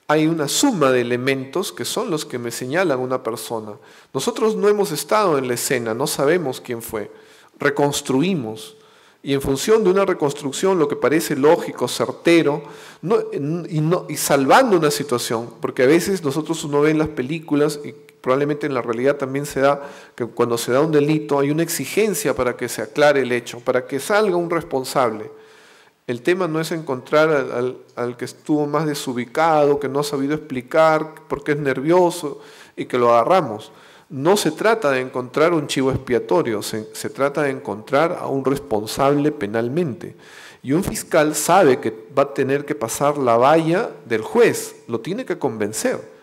hay una suma de elementos que son los que me señalan una persona. Nosotros no hemos estado en la escena, no sabemos quién fue. Reconstruimos. Y en función de una reconstrucción, lo que parece lógico, certero, y salvando una situación, porque a veces nosotros uno ve en las películas, y probablemente en la realidad también se da que cuando se da un delito hay una exigencia para que se aclare el hecho, para que salga un responsable. El tema no es encontrar al que estuvo más desubicado, que no ha sabido explicar porque es nervioso y que lo agarramos. No se trata de encontrar un chivo expiatorio, se trata de encontrar a un responsable penalmente. Y un fiscal sabe que va a tener que pasar la valla del juez, lo tiene que convencer.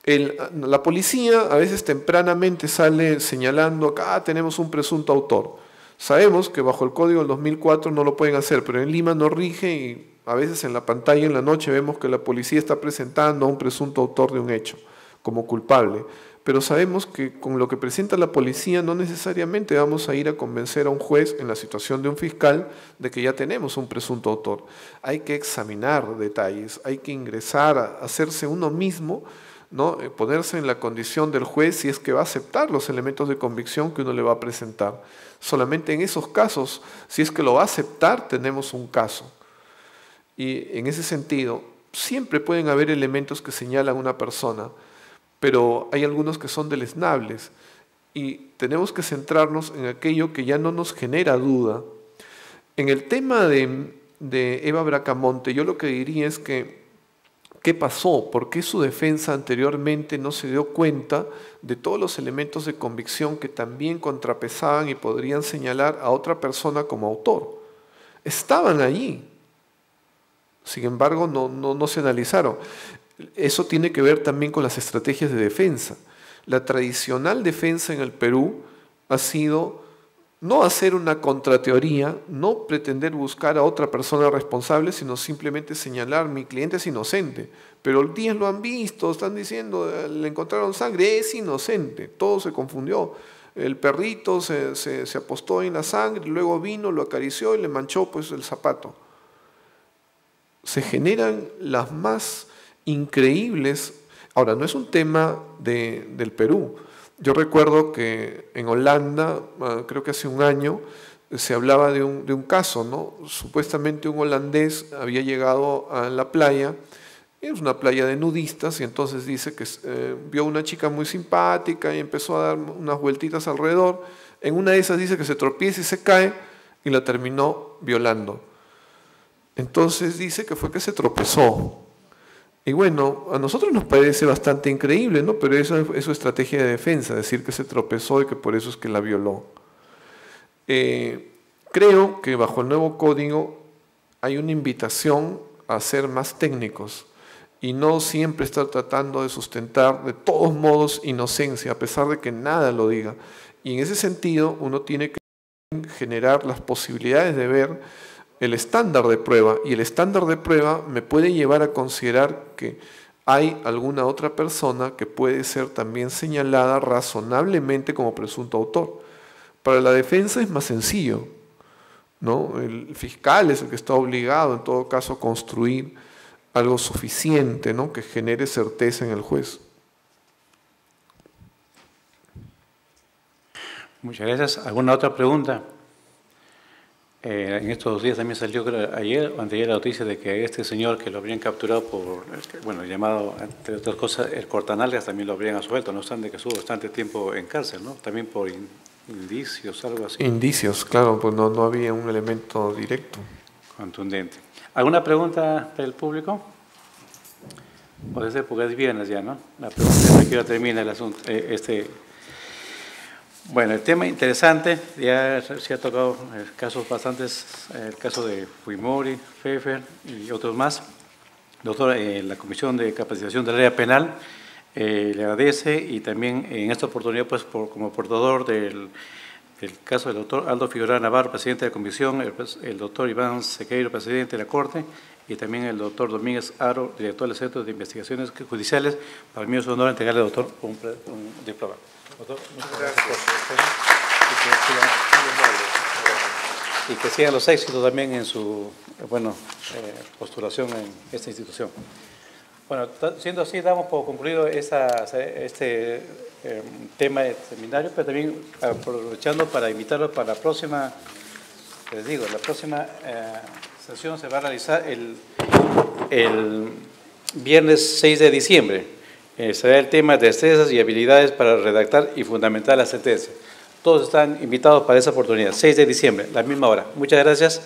La policía a veces tempranamente sale señalando acá tenemos un presunto autor. Sabemos que bajo el Código del 2004 no lo pueden hacer, pero en Lima no rige y a veces en la pantalla en la noche vemos que la policía está presentando a un presunto autor de un hecho como culpable. Pero sabemos que con lo que presenta la policía no necesariamente vamos a ir a convencer a un juez en la situación de un fiscal de que ya tenemos un presunto autor. Hay que examinar detalles, hay que ingresar a hacerse uno mismo, ¿no? Ponerse en la condición del juez si es que va a aceptar los elementos de convicción que uno le va a presentar. Solamente en esos casos, si es que lo va a aceptar, tenemos un caso. Y en ese sentido, siempre pueden haber elementos que señalan a una persona, pero hay algunos que son deleznables y tenemos que centrarnos en aquello que ya no nos genera duda. En el tema de Eva Bracamonte, yo lo que diría es que, ¿qué pasó? ¿Por qué su defensa anteriormente no se dio cuenta de todos los elementos de convicción que también contrapesaban y podrían señalar a otra persona como autor? Estaban allí, sin embargo no se analizaron. Eso tiene que ver también con las estrategias de defensa. La tradicional defensa en el Perú ha sido no hacer una contrateoría, no pretender buscar a otra persona responsable, sino simplemente señalar, mi cliente es inocente, pero el 10 lo han visto, están diciendo, le encontraron sangre, es inocente, todo se confundió. El perrito se apostó en la sangre, luego vino, lo acarició y le manchó pues el zapato. Se generan las más increíbles. Ahora, no es un tema del Perú. Yo recuerdo que en Holanda, creo que hace un año, se hablaba de un caso, ¿no? Supuestamente un holandés había llegado a la playa, es una playa de nudistas, y entonces dice que vio una chica muy simpática y empezó a dar unas vueltitas alrededor. En una de esas dice que se tropieza y se cae y la terminó violando. Entonces dice que fue que se tropezó. Y bueno, a nosotros nos parece bastante increíble, ¿no? Pero eso es su estrategia de defensa, decir que se tropezó y que por eso es que la violó. Creo que bajo el nuevo código hay una invitación a ser más técnicos y no siempre estar tratando de sustentar de todos modos inocencia, a pesar de que nada lo diga. Y en ese sentido uno tiene que generar las posibilidades de ver el estándar de prueba, y el estándar de prueba me puede llevar a considerar que hay alguna otra persona que puede ser también señalada razonablemente como presunto autor. Para la defensa es más sencillo, ¿no? El fiscal es el que está obligado en todo caso a construir algo suficiente, ¿no? Que genere certeza en el juez. Muchas gracias. ¿Alguna otra pregunta? En estos días también salió, creo, ayer o anteayer, la noticia de que este señor que lo habrían capturado por, bueno, llamado, entre otras cosas, el cortanalgas, también lo habrían asuelto, no obstante que estuvo bastante tiempo en cárcel, ¿no? También por indicios, algo así. Indicios, claro, pues no había un elemento directo. Contundente. ¿Alguna pregunta del público? Puede ser porque es viernes ya, ¿no? La pregunta es a qué hora termina el asunto, Bueno, el tema interesante, ya se ha tocado casos bastantes, el caso de Fujimori, Pfeffer y otros más. Doctor, la Comisión de Capacitación del Área Penal le agradece, y también en esta oportunidad, pues como portador del caso del doctor Aldo Figueroa Navarro, presidente de la Comisión, el doctor Iván Sequeiro, presidente de la Corte, y también el doctor Domínguez Aro, director del Centro de Investigaciones Judiciales. Para mí es un honor entregarle al doctor un diploma. Doctor, muchas gracias. Y que sigan los éxitos también en su postulación en esta institución. Bueno, siendo así, damos por concluido este tema de seminario, pero también aprovechando para invitarlos para la próxima, les digo, la próxima sesión se va a realizar el viernes 6 de diciembre. será el tema de destrezas y habilidades para redactar y fundamentar la sentencia. Todos están invitados para esa oportunidad, 6 de diciembre, la misma hora. Muchas gracias.